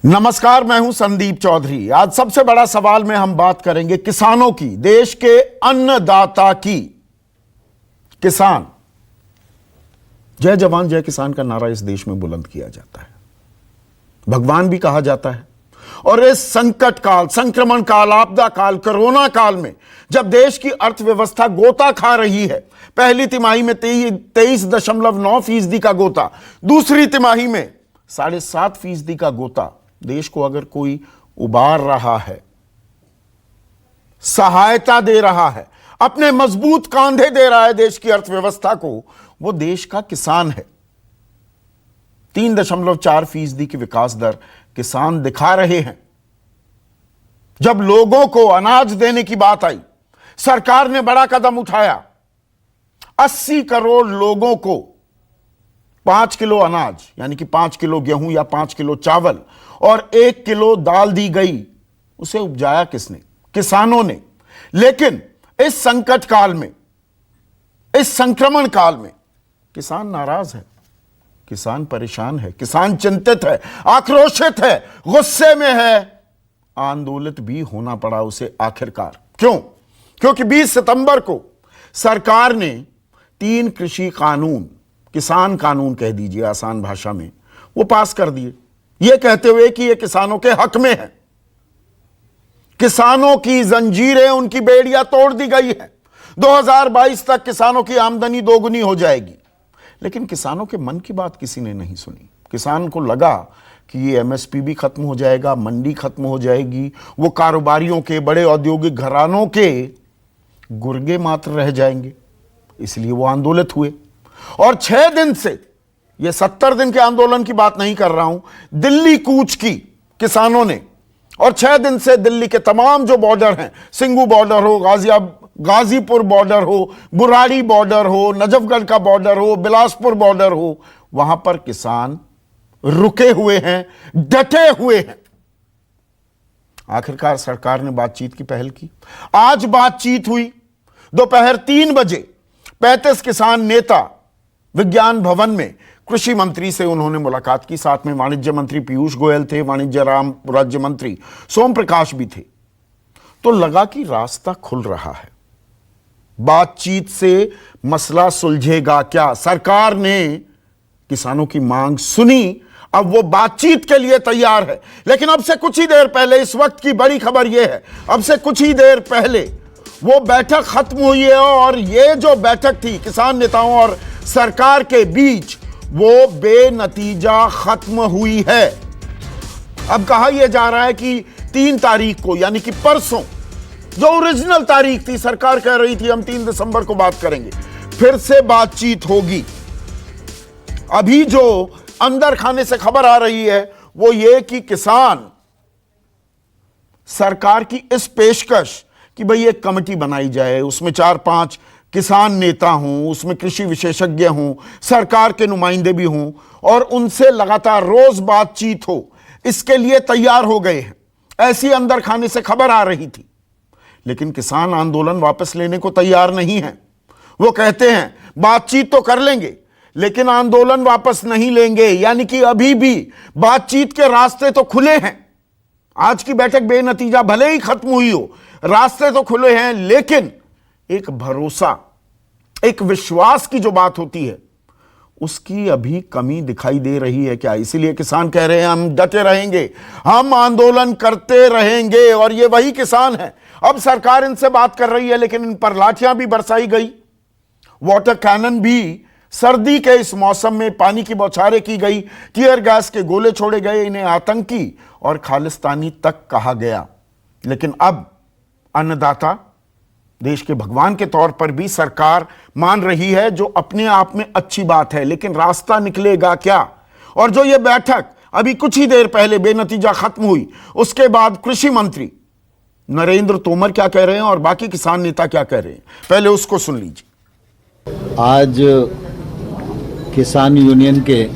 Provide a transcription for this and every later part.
नमस्कार, मैं हूं संदीप चौधरी। आज सबसे बड़ा सवाल में हम बात करेंगे किसानों की, देश के अन्नदाता की। किसान, जय जवान जय किसान का नारा इस देश में बुलंद किया जाता है, भगवान भी कहा जाता है। और इस संकट काल, संक्रमण काल, आपदा काल, कोरोना काल में जब देश की अर्थव्यवस्था गोता खा रही है, पहली तिमाही में 23.9% का गोता, दूसरी तिमाही में 7.5% का गोता, देश को अगर कोई उबार रहा है, सहायता दे रहा है, अपने मजबूत कांधे दे रहा है देश की अर्थव्यवस्था को, वो देश का किसान है। 3.4% की विकास दर किसान दिखा रहे हैं। जब लोगों को अनाज देने की बात आई, सरकार ने बड़ा कदम उठाया। 80 करोड़ लोगों को 5 किलो अनाज, यानी कि 5 किलो गेहूं या 5 किलो चावल और 1 किलो दाल दी गई। उसे उपजाया किसने? किसानों ने। लेकिन इस संकट काल में, इस संक्रमण काल में किसान नाराज है, किसान परेशान है, किसान चिंतित है, आक्रोशित है, गुस्से में है, आंदोलित भी होना पड़ा उसे आखिरकार। क्यों? क्योंकि 20 सितंबर को सरकार ने 3 कृषि कानून, किसान कानून कह दीजिए आसान भाषा में, वो पास कर दिए, ये कहते हुए कि ये किसानों के हक में है। किसानों की जंजीरें, उनकी बेड़ियां तोड़ दी गई है। 2022 तक किसानों की आमदनी दोगुनी हो जाएगी। लेकिन किसानों के मन की बात किसी ने नहीं सुनी। किसान को लगा कि ये एमएसपी भी खत्म हो जाएगा, मंडी खत्म हो जाएगी, वो कारोबारियों के, बड़े औद्योगिक घरानों के गुर्गे मात्र रह जाएंगे, इसलिए वो आंदोलित हुए। और 6 दिन से, ये 70 दिन के आंदोलन की बात नहीं कर रहा हूं, दिल्ली कूच की किसानों ने। और 6 दिन से दिल्ली के तमाम जो बॉर्डर हैं, सिंगू बॉर्डर हो, गाजीपुर बॉर्डर हो, बुराड़ी बॉर्डर हो, नजफगढ़ का बॉर्डर हो, बिलासपुर बॉर्डर हो, वहां पर किसान रुके हुए हैं, डटे हुए हैं। आखिरकार सरकार ने बातचीत की पहल की। आज बातचीत हुई। दोपहर 3 बजे 35 किसान नेता विज्ञान भवन में कृषि मंत्री से उन्होंने मुलाकात की। साथ में वाणिज्य मंत्री पीयूष गोयल थे, वाणिज्य राज्य मंत्री सोम प्रकाश भी थे। तो लगा कि रास्ता खुल रहा है, बातचीत से मसला सुलझेगा क्या। सरकार ने किसानों की मांग सुनी, अब वो बातचीत के लिए तैयार है। लेकिन अब से कुछ ही देर पहले, इस वक्त की बड़ी खबर यह है, अब से कुछ ही देर पहले वो बैठक खत्म हुई है। और ये जो बैठक थी किसान नेताओं और सरकार के बीच, वो बेनतीजा खत्म हुई है। अब कहा यह जा रहा है कि 3 तारीख को, यानी कि परसों, जो ओरिजिनल तारीख थी, सरकार कह रही थी हम 3 दिसंबर को बात करेंगे, फिर से बातचीत होगी। अभी जो अंदर खाने से खबर आ रही है वो ये कि किसान सरकार की इस पेशकश कि भाई एक कमेटी बनाई जाए, उसमें 4-5 किसान नेता हों, उसमें कृषि विशेषज्ञ हों, सरकार के नुमाइंदे भी हों और उनसे लगातार रोज बातचीत हो, इसके लिए तैयार हो गए हैं। ऐसी अंदर खाने से खबर आ रही थी। लेकिन किसान आंदोलन वापस लेने को तैयार नहीं है। वो कहते हैं बातचीत तो कर लेंगे लेकिन आंदोलन वापस नहीं लेंगे। यानी कि अभी भी बातचीत के रास्ते तो खुले हैं। आज की बैठक बेनतीजा भले ही खत्म हुई हो, रास्ते तो खुले हैं, लेकिन एक भरोसा, एक विश्वास की जो बात होती है, उसकी अभी कमी दिखाई दे रही है क्या? इसीलिए किसान कह रहे हैं हम डटे रहेंगे, हम आंदोलन करते रहेंगे। और ये वही किसान है। अब सरकार इनसे बात कर रही है लेकिन इन पर लाठियां भी बरसाई गई, वाटर कैनन भी, सर्दी के इस मौसम में पानी की बौछारें की गई, टीयर गैस के गोले छोड़े गए, इन्हें आतंकी और खालिस्तानी तक कहा गया। लेकिन अब अन्नदाता, देश के भगवान के तौर पर भी सरकार मान रही है, जो अपने आप में अच्छी बात है। लेकिन रास्ता निकलेगा क्या? और जो ये बैठक अभी कुछ ही देर पहले बेनतीजा खत्म हुई, उसके बाद कृषि मंत्री नरेंद्र तोमर क्या कह रहे हैं और बाकी किसान नेता क्या कह रहे हैं, पहले उसको सुन लीजिए। आज किसान यूनियन के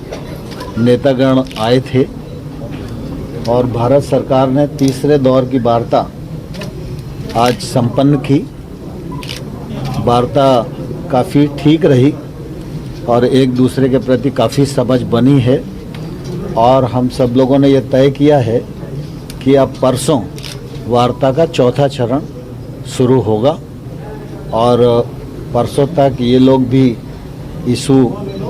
नेतागण आए थे और भारत सरकार ने तीसरे दौर की वार्ता आज संपन्न की। वार्ता काफ़ी ठीक रही और एक दूसरे के प्रति काफ़ी समझ बनी है और हम सब लोगों ने ये तय किया है कि अब परसों वार्ता का चौथा चरण शुरू होगा और परसों तक ये लोग भी इशू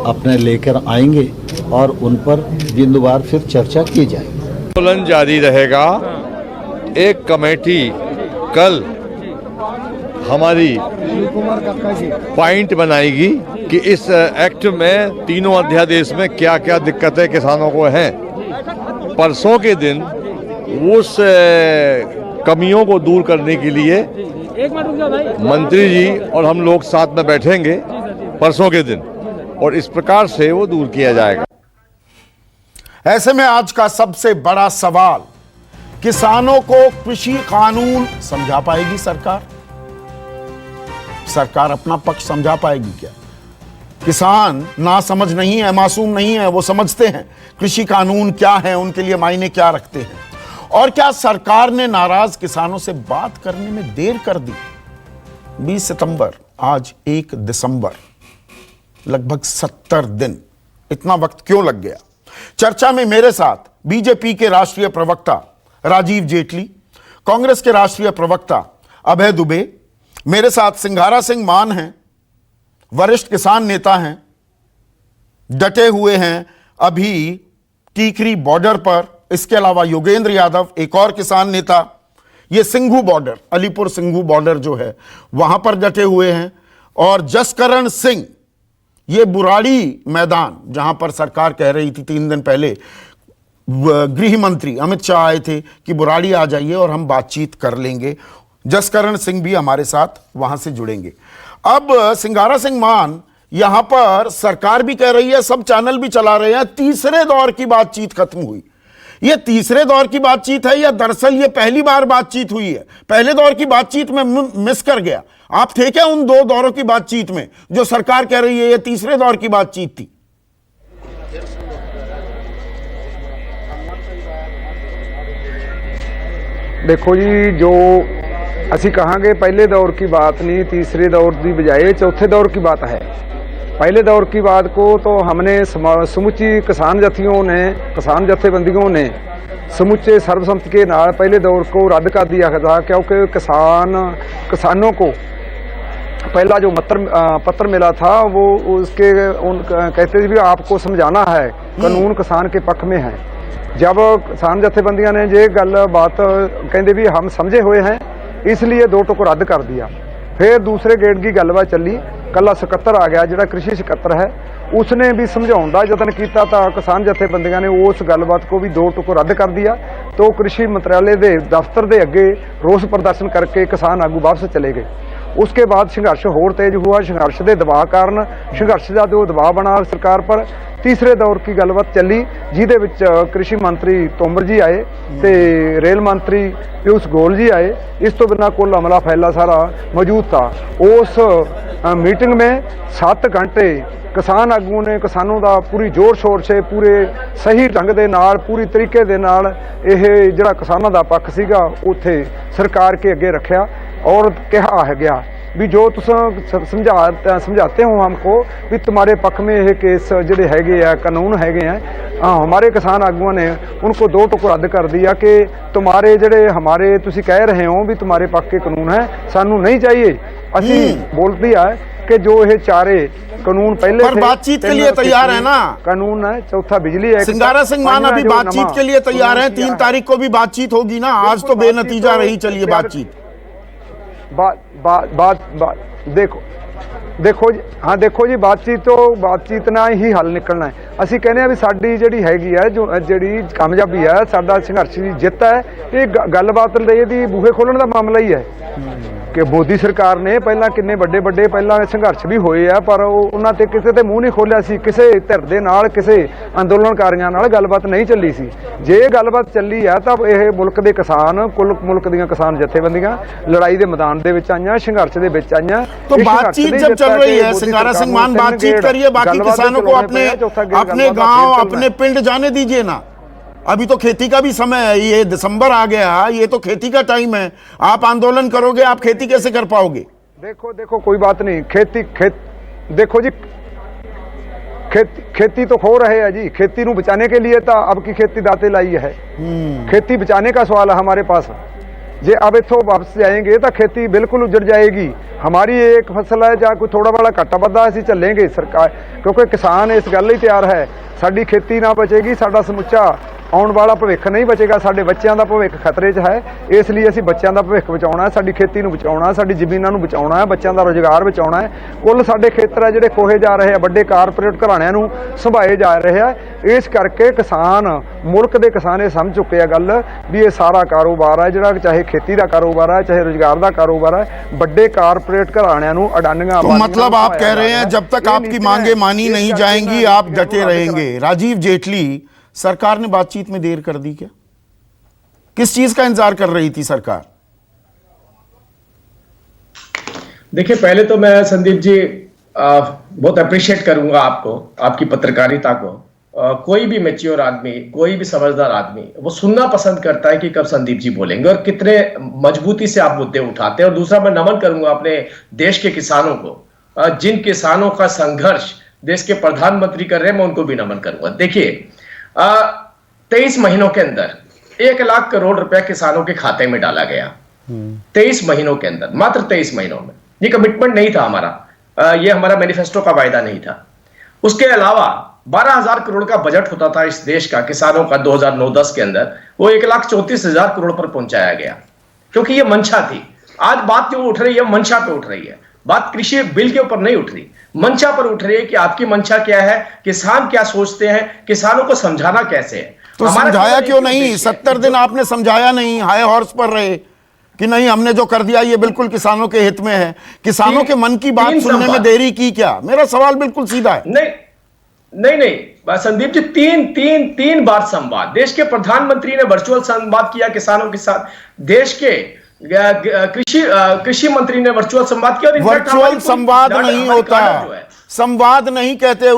अपने लेकर आएंगे और उन पर बिंदुवार फिर चर्चा की जाएगी। आंदोलन जारी रहेगा। एक कमेटी कल हमारी पॉइंट बनाएगी कि इस एक्ट में तीनों अध्यादेश में क्या क्या दिक्कतें किसानों को हैं। परसों के दिन उस कमियों को दूर करने के लिए मंत्री जी और हम लोग साथ में बैठेंगे परसों के दिन और इस प्रकार से वो दूर किया जाएगा। ऐसे में आज का सबसे बड़ा सवाल, किसानों को कृषि कानून समझा पाएगी सरकार? सरकार अपना पक्ष समझा पाएगी क्या? किसान ना समझ नहीं है, मासूम नहीं है, वो समझते हैं कृषि कानून क्या है, उनके लिए मायने क्या रखते हैं। और क्या सरकार ने नाराज किसानों से बात करने में देर कर दी? 20 सितंबर, आज 1 दिसंबर, लगभग 70 दिन। इतना वक्त क्यों लग गया? चर्चा में मेरे साथ बीजेपी के राष्ट्रीय प्रवक्ता राजीव जेटली, कांग्रेस के राष्ट्रीय प्रवक्ता अभय दुबे, मेरे साथ सिंघारा सिंह मान हैं, वरिष्ठ किसान नेता हैं, डटे हुए हैं अभी टीकरी बॉर्डर पर। इसके अलावा योगेंद्र यादव, एक और किसान नेता, ये सिंघू बॉर्डर, अलीपुर सिंघू बॉर्डर जो है वहां पर डटे हुए हैं। और जसकरण सिंह, ये बुराड़ी मैदान जहां पर सरकार कह रही थी 3 दिन पहले, गृह मंत्री अमित शाह आए थे कि बुराड़ी आ जाइए और हम बातचीत कर लेंगे। जसकरण सिंह भी हमारे साथ वहां से जुड़ेंगे। अब सिंघारा सिंह मान, यहां पर सरकार भी कह रही है, सब चैनल भी चला रहे हैं, तीसरे दौर की बातचीत खत्म हुई। ये तीसरे दौर की बातचीत है या दरअसल ये पहली बार बातचीत हुई है? पहले दौर की बातचीत में मिस कर गया। आप थे क्या उन 2 दौरों की बातचीत में जो सरकार कह रही है ये तीसरे दौर की बातचीत थी? देखो जी, जो ਅਸੀਂ कहांगे पहले दौर की बात नहीं, तीसरे दौर की बजाय चौथे दौर की बात है। पहले दौर की बात को तो हमने समुची किसान जथियों ने, किसान जथेबंदियों ने समुचे सर्वसम्मति के नाल पहले दौर को रद्द कर दिया था, क्योंकि किसानों को पहला जो पत्र मिला था वो उसके कहते थे भी आपको समझाना है, कानून किसान के पक्ष में है। जब किसान जथेबंदियां ने ये गल बात कहते भी हम समझे हुए हैं, इसलिए 2 टुक रद्द कर दिया। फिर दूसरे गेड़ की गलबात चली, कला सकत्तर आ गया, जो कृषि सकत्तर है, उसने भी समझाने का यतन किया, तो किसान जथेबंदियां ने उस गलबात को भी 2 टुक रद्द कर दिया। तो कृषि मंत्रालय के दफ्तर के अगे रोस प्रदर्शन करके किसान आगू वापस चले गए। उसके बाद संघर्ष होर तेज हुआ। संघर्ष के दबाव कारण, संघर्ष का जो दबाव बना सरकार पर, तीसरे दौर की गलबात चली, जिहदे विच कृषि मंत्री तोमर जी आए ते रेल मंत्री पीयूष गोयल जी आए। इस तो बिना कुल अमला फैला सारा मौजूद था। उस मीटिंग में 7 घंटे किसान आगू ने किसानों का पूरी जोर शोर से, पूरे सही ढंग के नाल, पूरी तरीके दे नाल यह जिहड़ा किसानों का पक्ष सीगा उत्थे सरकार के अगे रखा और कहा है गया भी जो तुम समझाते हो हमको भी तुम्हारे पक्ष में ये केस जिहड़े हैगे आ, कानून हैगे हैं। हमारे किसान आगुओं ने उनको 2 टुक रद्द कर दिया कि तुम्हारे जिहड़े हमारे तुसी कह रहे हो भी तुम्हारे पक्ष के कानून है, सानू नहीं चाहिए। असी बोलती है कि जो ये चारे कानून पहले पर बातचीत के लिए तैयार है ना? कानून है, चौथा बिजली है। सिंघारा सिंह मान अभी बातचीत के लिए तैयार है। 3 तारीख को भी बातचीत होगी ना? आज तो बेनतीजा रही। चलिए बातचीत देखो जी, हाँ देखो जी, बातचीत ना ही हल निकलना है। असी कहने भी साडी जिहड़ी हैगी है, जो जिहड़ी कामयाबी है, साडा संघर्ष की जित है, ये गलबात दी बूहे खोलने का मामला ही है कि मोदी सरकार ने पहला किन्ने बड़े पहला संघर्ष भी होए है, पर उन्हां ते किसे ते मूँह नहीं खोलिया सी। किसे धिर दे नाल, किसे अंदोलनकारियों नाल गलबात नहीं चली सी। जे गलबात चली है तो यह मुल्क के किसान, कुल मुल्क दीयां किसान जथेबंदियां लड़ाई के मैदान दे विच आईयां, संघर्ष दे विच आईयां। तो बातचीत जब चल रही है, सिंघारा सिंह मान बातचीत करिए, बाकी किसानों को अपने गांव, अपने पिंड जाने दीजिए ना। अभी तो खेती का भी समय है, ये दिसंबर आ गया, ये तो खेती का टाइम है। आप आंदोलन करोगे, आप खेती कैसे कर पाओगे? देखो कोई बात नहीं, देखो जी, खेती तो खो रहे हैं जी। खेती ਨੂੰ बचाने के लिए तो अब की खेती दाते लाई है। खेती बचाने का सवाल है हमारे पास। जे अब इथों वापस जाएंगे तो खेती बिल्कुल उजड़ जाएगी। हमारी एक फसल है ਜਾਂ कोई थोड़ा बड़ा घाटा वाधा ਅਸੀਂ ਚੱलेंगे सरकार, क्योंकि किसान इस गल ਲਈ ਤਿਆਰ है। ਸਾਡੀ खेती ना बचेगी, ਸਾਡਾ ਸਮੁੱਚਾ ਆਉਣ ਵਾਲਾ ਭਵਿੱਖ ਨਹੀਂ ਬਚੇਗਾ। ਸਾਡੇ ਬੱਚਿਆਂ ਦਾ ਭਵਿੱਖ ਖਤਰੇ 'ਚ ਹੈ। ਇਸ ਲਈ ਅਸੀਂ ਬੱਚਿਆਂ ਦਾ ਭਵਿੱਖ ਬਚਾਉਣਾ ਹੈ, ਸਾਡੀ ਖੇਤੀ ਨੂੰ ਬਚਾਉਣਾ ਹੈ, ਸਾਡੀ ਜ਼ਮੀਨਾਂ ਨੂੰ ਬਚਾਉਣਾ ਹੈ, ਬੱਚਿਆਂ ਦਾ ਰੁਜ਼ਗਾਰ ਬਚਾਉਣਾ ਹੈ। ਕੁੱਲ ਸਾਡੇ ਖੇਤਰ ਆ ਜਿਹੜੇ ਖੋਹੇ ਜਾ ਰਹੇ ਆ, ਵੱਡੇ ਕਾਰਪੋਰੇਟ ਘਰਾਣਿਆਂ ਨੂੰ ਸੰਭਾਏ ਜਾ ਰਹੇ ਆ। ਇਸ ਕਰਕੇ ਕਿਸਾਨ, ਮੁਲਕ ਦੇ ਕਿਸਾਨ ਇਹ ਸਮਝ ਚੁੱਕੇ ਆ ਗੱਲ ਵੀ ਇਹ ਸਾਰਾ ਕਾਰੋਬਾਰ ਹੈ ਜਿਹੜਾ, ਚਾਹੇ ਖੇਤੀ ਦਾ ਕਾਰੋਬਾਰ ਹੈ, ਚਾਹੇ ਰੁਜ਼ਗਾਰ ਦਾ ਕਾਰੋਬਾਰ ਹੈ, ਵੱਡੇ ਕਾਰਪੋरेट घराणियां ਨੂੰ अडानियां। तो मतलब आप कह रहे हैं जब तक आपकी मांगे मानी नहीं जाएंगी आप डटे रहेंगे। राजीव जेटली, सरकार ने बातचीत में देर कर दी क्या? किस चीज का इंतजार कर रही थी सरकार? देखिए, पहले तो मैं संदीप जी बहुत अप्रिशिएट करूंगा आपको, आपकी पत्रकारिता को। कोई भी मैच्योर आदमी, कोई भी समझदार आदमी वो सुनना पसंद करता है कि कब संदीप जी बोलेंगे और कितने मजबूती से आप मुद्दे उठाते हैं। और दूसरा, मैं नमन करूंगा अपने देश के किसानों को, जिन किसानों का संघर्ष देश के प्रधानमंत्री कर रहे हैं, मैं उनको भी नमन करूंगा। देखिए, 23 महीनों के अंदर 1 लाख करोड़ रुपया किसानों के खाते में डाला गया। 23 महीनों के अंदर, मात्र 23 महीनों में। ये कमिटमेंट नहीं था हमारा, ये हमारा मैनिफेस्टो का वायदा नहीं था। उसके अलावा 12,000 करोड़ का बजट होता था इस देश का किसानों का 2009-10 के अंदर, वो 1,34,000 करोड़ पर पहुंचाया गया, क्योंकि ये मंशा थी। आज बात जो उठ रही है मंशा पे उठ रही है, बात कृषि बिल के ऊपर नहीं उठ रही, मंशा पर उठ रही है कि आपकी मंशा क्या है, किसान क्या सोचते हैं, किसानों को समझाना कैसे है। तो समझाया क्यों नहीं? 70 दिन आपने समझाया नहीं, हाई हॉर्स पर रहे कि नहीं हमने जो कर दिया ये बिल्कुल किसानों के हित में है। किसानों के मन की बात सुनने में देरी की क्या? मेरा सवाल बिल्कुल सीधा है। नहीं संदीप जी, तीन बार संवाद, देश के प्रधानमंत्री ने वर्चुअल संवाद किया किसानों के साथ, देश के कृषि मंत्री ने वर्चुअल संवाद किया। वर्चुअल संवाद नहीं होता, संवाद नहीं कहते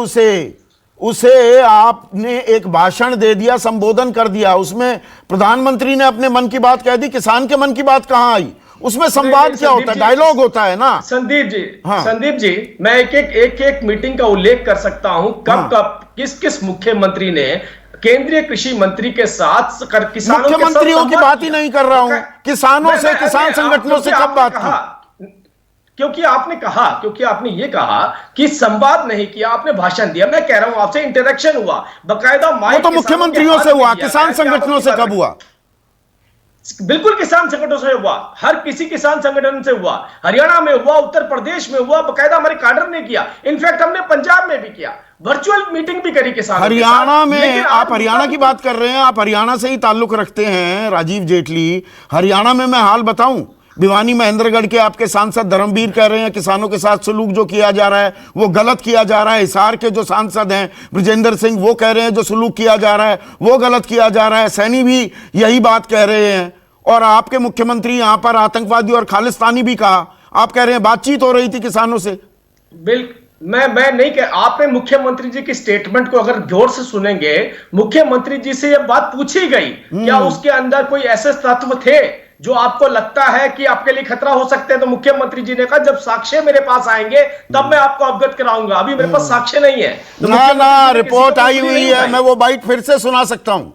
उसे आपने एक भाषण दे दिया, संबोधन कर दिया, उसमें प्रधानमंत्री ने अपने मन की बात कह दी, किसान के मन की बात कहां आई? उसमें संवाद क्या होता है? डायलॉग होता है ना संदीप जी। हाँ। संदीप जी, मैं एक मीटिंग का उल्लेख कर सकता हूं, कब किस मुख्यमंत्री ने केंद्रीय कृषि मंत्री के साथ किसानों के साथ मुख्यमंत्रियों की बात ही नहीं कर रहा हूं, किसानों से, किसान संगठनों से कब बात की? क्योंकि आपने ये कहा कि संवाद नहीं किया, आपने भाषण दिया। मैं कह रहा हूं आपसे इंटरेक्शन हुआ, बकायदा वो तो मुख्यमंत्रियों से हुआ, किसान संगठनों से कब हुआ? बिल्कुल किसान संगठनों से हुआ, हर किसी किसान संगठन से हुआ, हरियाणा में हुआ, उत्तर प्रदेश में हुआ, बकायदा हमारे काडर ने किया, इनफैक्ट हमने पंजाब में भी किया, वर्चुअल मीटिंग भी करी किसानों। हरियाणा में, आप हरियाणा की बात कर रहे हैं, आप हरियाणा से ही ताल्लुक रखते हैं राजीव जेटली। हरियाणा में मैं हाल बताऊं, भिवानी महेंद्रगढ़ के आपके सांसद धर्मवीर कह रहे हैं किसानों के साथ सलूक जो किया जा रहा है वो गलत किया जा रहा है। हिसार के जो सांसद हैं ब्रजेंद्र सिंह, वो कह रहे हैं जो सलूक किया जा रहा है वो गलत किया जा रहा है। सैनी भी यही बात कह रहे हैं, और आपके मुख्यमंत्री यहां पर आतंकवादी और खालिस्तानी भी कहा। आप कह रहे हैं बातचीत हो रही थी किसानों से। मैं नहीं कह, आपने मुख्यमंत्री जी की स्टेटमेंट को अगर गौर से सुनेंगे, मुख्यमंत्री जी से यह बात पूछी गई, क्या उसके अंदर कोई ऐसे तत्व थे जो आपको लगता है कि आपके लिए खतरा हो सकते हैं? तो मुख्यमंत्री जी ने कहा जब साक्ष्य मेरे पास आएंगे तब मैं आपको अवगत कराऊंगा, अभी मेरे पास साक्ष्य नहीं है। तो ना रिपोर्ट आई हुई है, मैं वो बाइट फिर से सुना सकता हूं।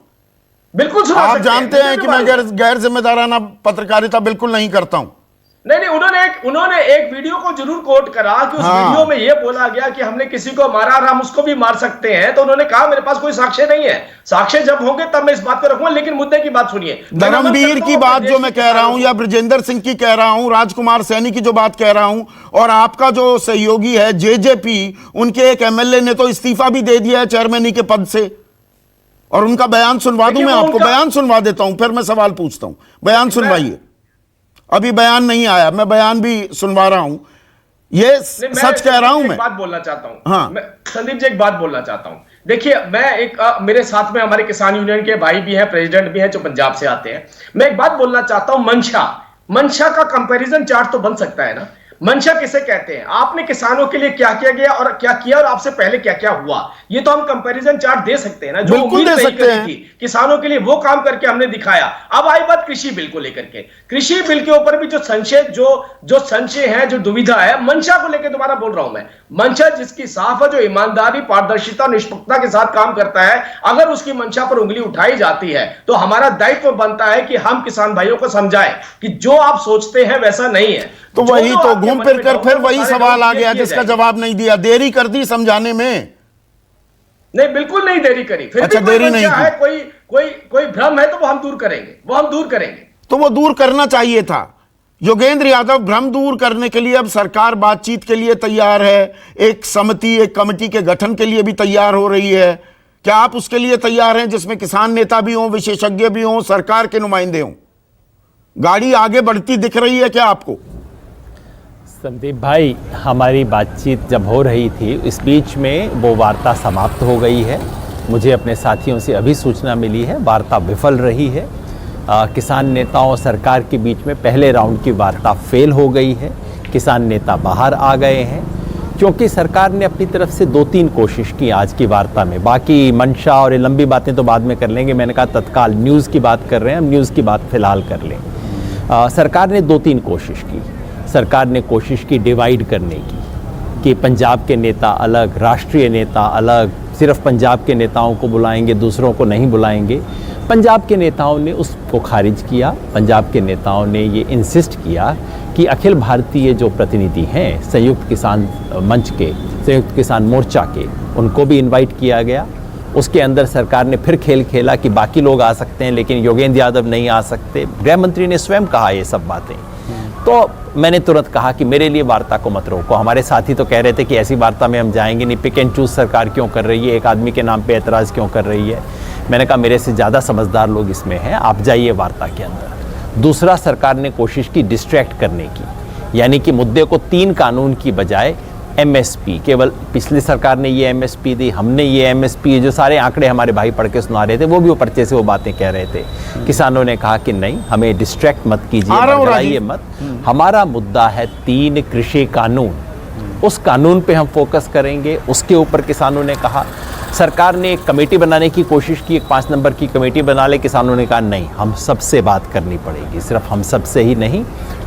बिल्कुल सुना आप जानते हैं कि मैं गैर जिम्मेदाराना पत्रकारिता बिल्कुल नहीं करता हूं। नहीं, उन्होंने एक वीडियो को जरूर कोट करा कि उस वीडियो में यह बोला गया कि हमने किसी को मारा और हम उसको भी मार सकते हैं। तो उन्होंने कहा मेरे पास कोई साक्ष्य नहीं है, साक्ष्य जब होंगे तब मैं इस बात को रखूंगा। लेकिन मुद्दे की बात सुनिए, धर्मवीर की बात जो मैं कह रहा हूं, या ब्रजेंद्र सिंह की कह रहा हूं, राजकुमार सैनी की जो बात कह रहा हूं, और आपका जो सहयोगी है जेजेपी, उनके एक एमएलए ने तो इस्तीफा भी दे दिया है चेयरमैनी के पद से, और उनका बयान सुनवा दूं मैं आपको? बयान सुनवा देता हूं, फिर मैं सवाल पूछता हूं। बयान सुनवाइए। अभी बयान नहीं आया, मैं बयान भी सुनवा रहा हूं। ये सच कह रहा हूं। मैं बात बोलना चाहता हूं। हाँ, मैं संदीप जी एक बात बोलना चाहता हूं। देखिए, मैं मेरे साथ में हमारे किसान यूनियन के भाई भी हैं, प्रेसिडेंट भी हैं जो पंजाब से आते हैं। मैं एक बात बोलना चाहता हूं, मंशा का कंपैरिजन चार्ट तो बन सकता है ना। मंशा किसे कहते हैं, आपने किसानों के लिए क्या किया गया और क्या किया और आपसे पहले क्या क्या हुआ, ये तो हम कंपैरिजन चार्ट दे सकते हैं ना, जो बिल्कुल उम्मीद दे नहीं सकते करी हैं। थी किसानों के लिए वो काम करके हमने दिखाया। अब आई बात कृषि बिल को लेकर के, कृषि बिल के ऊपर भी जो संशय है, जो दुविधा है, मंशा को लेकर दोबारा बोल रहा हूं मैं, मंशा जिसकी साफ है, जो ईमानदारी, पारदर्शिता, निष्पक्षता के साथ काम करता है, अगर उसकी मंशा पर उंगली उठाई जाती है तो हमारा दायित्व बनता है कि हम किसान भाइयों को समझाएं कि जो आप सोचते हैं वैसा नहीं है। तो वही जो तो आपके घूम मन फिर में कर डाउट फिर है, वो वही सारे सवाल आ डाउट गया किए जिसका जाएंगे। जवाब नहीं दिया, देरी कर दी समझाने में। नहीं, बिल्कुल नहीं देरी करी, फिर अच्छा, भी कोई देरी नहीं मंशा की। है, कोई भ्रम है तो वो हम दूर करेंगे। तो वो दूर करना चाहिए था। योगेंद्र यादव, भ्रम दूर करने के लिए अब सरकार बातचीत के लिए तैयार है, एक समिति, एक कमेटी के गठन के लिए भी तैयार हो रही है। क्या आप उसके लिए तैयार हैं जिसमें किसान नेता भी हों, विशेषज्ञ भी हों, सरकार के नुमाइंदे हों? गाड़ी आगे बढ़ती दिख रही है क्या आपको? संदीप भाई, हमारी बातचीत जब हो रही थी, इस बीच में वो वार्ता समाप्त हो गई है। मुझे अपने साथियों से अभी सूचना मिली है, वार्ता विफल रही है। किसान नेताओं और सरकार के बीच में पहले राउंड की वार्ता फेल हो गई है। किसान नेता बाहर आ गए हैं क्योंकि सरकार ने अपनी तरफ से 2-3 कोशिश की आज की वार्ता में। बाकी मंशा और ये लंबी बातें तो बाद में कर लेंगे, मैंने कहा तत्काल न्यूज़ की बात कर रहे हैं, हम न्यूज़ की बात फिलहाल कर लें। सरकार ने 2-3 कोशिश की। सरकार ने कोशिश की डिवाइड करने की, कि पंजाब के नेता अलग, राष्ट्रीय नेता अलग, सिर्फ पंजाब के नेताओं को बुलाएंगे, दूसरों को नहीं बुलाएंगे। पंजाब के नेताओं ने उसको खारिज किया। पंजाब के नेताओं ने ये इंसिस्ट किया कि अखिल भारतीय जो प्रतिनिधि हैं संयुक्त किसान मंच के, संयुक्त किसान मोर्चा के, उनको भी इनवाइट किया गया। उसके अंदर सरकार ने फिर खेल खेला कि बाकी लोग आ सकते हैं लेकिन योगेंद्र यादव नहीं आ सकते। गृह मंत्री ने स्वयं कहा ये सब बातें। तो मैंने तुरंत कहा कि मेरे लिए वार्ता को मत रोको। हमारे साथी तो कह रहे थे कि ऐसी वार्ता में हम जाएंगे नहीं, पिक एंड चूज सरकार क्यों कर रही है, एक आदमी के नाम पे ऐतराज़ क्यों कर रही है। मैंने कहा मेरे से ज़्यादा समझदार लोग इसमें हैं, आप जाइए वार्ता के अंदर। दूसरा, सरकार ने कोशिश की डिस्ट्रैक्ट करने की, यानी कि मुद्दे को 3 कानून की बजाय एमएसपी, केवल पिछली सरकार ने ये एमएसपी दी, हमने ये एमएसपी, जो सारे आंकड़े हमारे भाई पढ़ के सुना रहे थे वो भी वो पर्चे से वो बातें कह रहे थे। किसानों ने कहा कि नहीं, हमें डिस्ट्रैक्ट मत कीजिए, भड़काइए मत। हमारा मुद्दा है 3 कृषि कानून, उस कानून पे हम फोकस करेंगे, उसके ऊपर किसानों ने कहा। सरकार ने एक कमेटी बनाने की कोशिश की, एक 5 नंबर की कमेटी बना ले। किसानों ने कहा नहीं, हम सबसे बात करनी पड़ेगी, सिर्फ हम सबसे ही नहीं,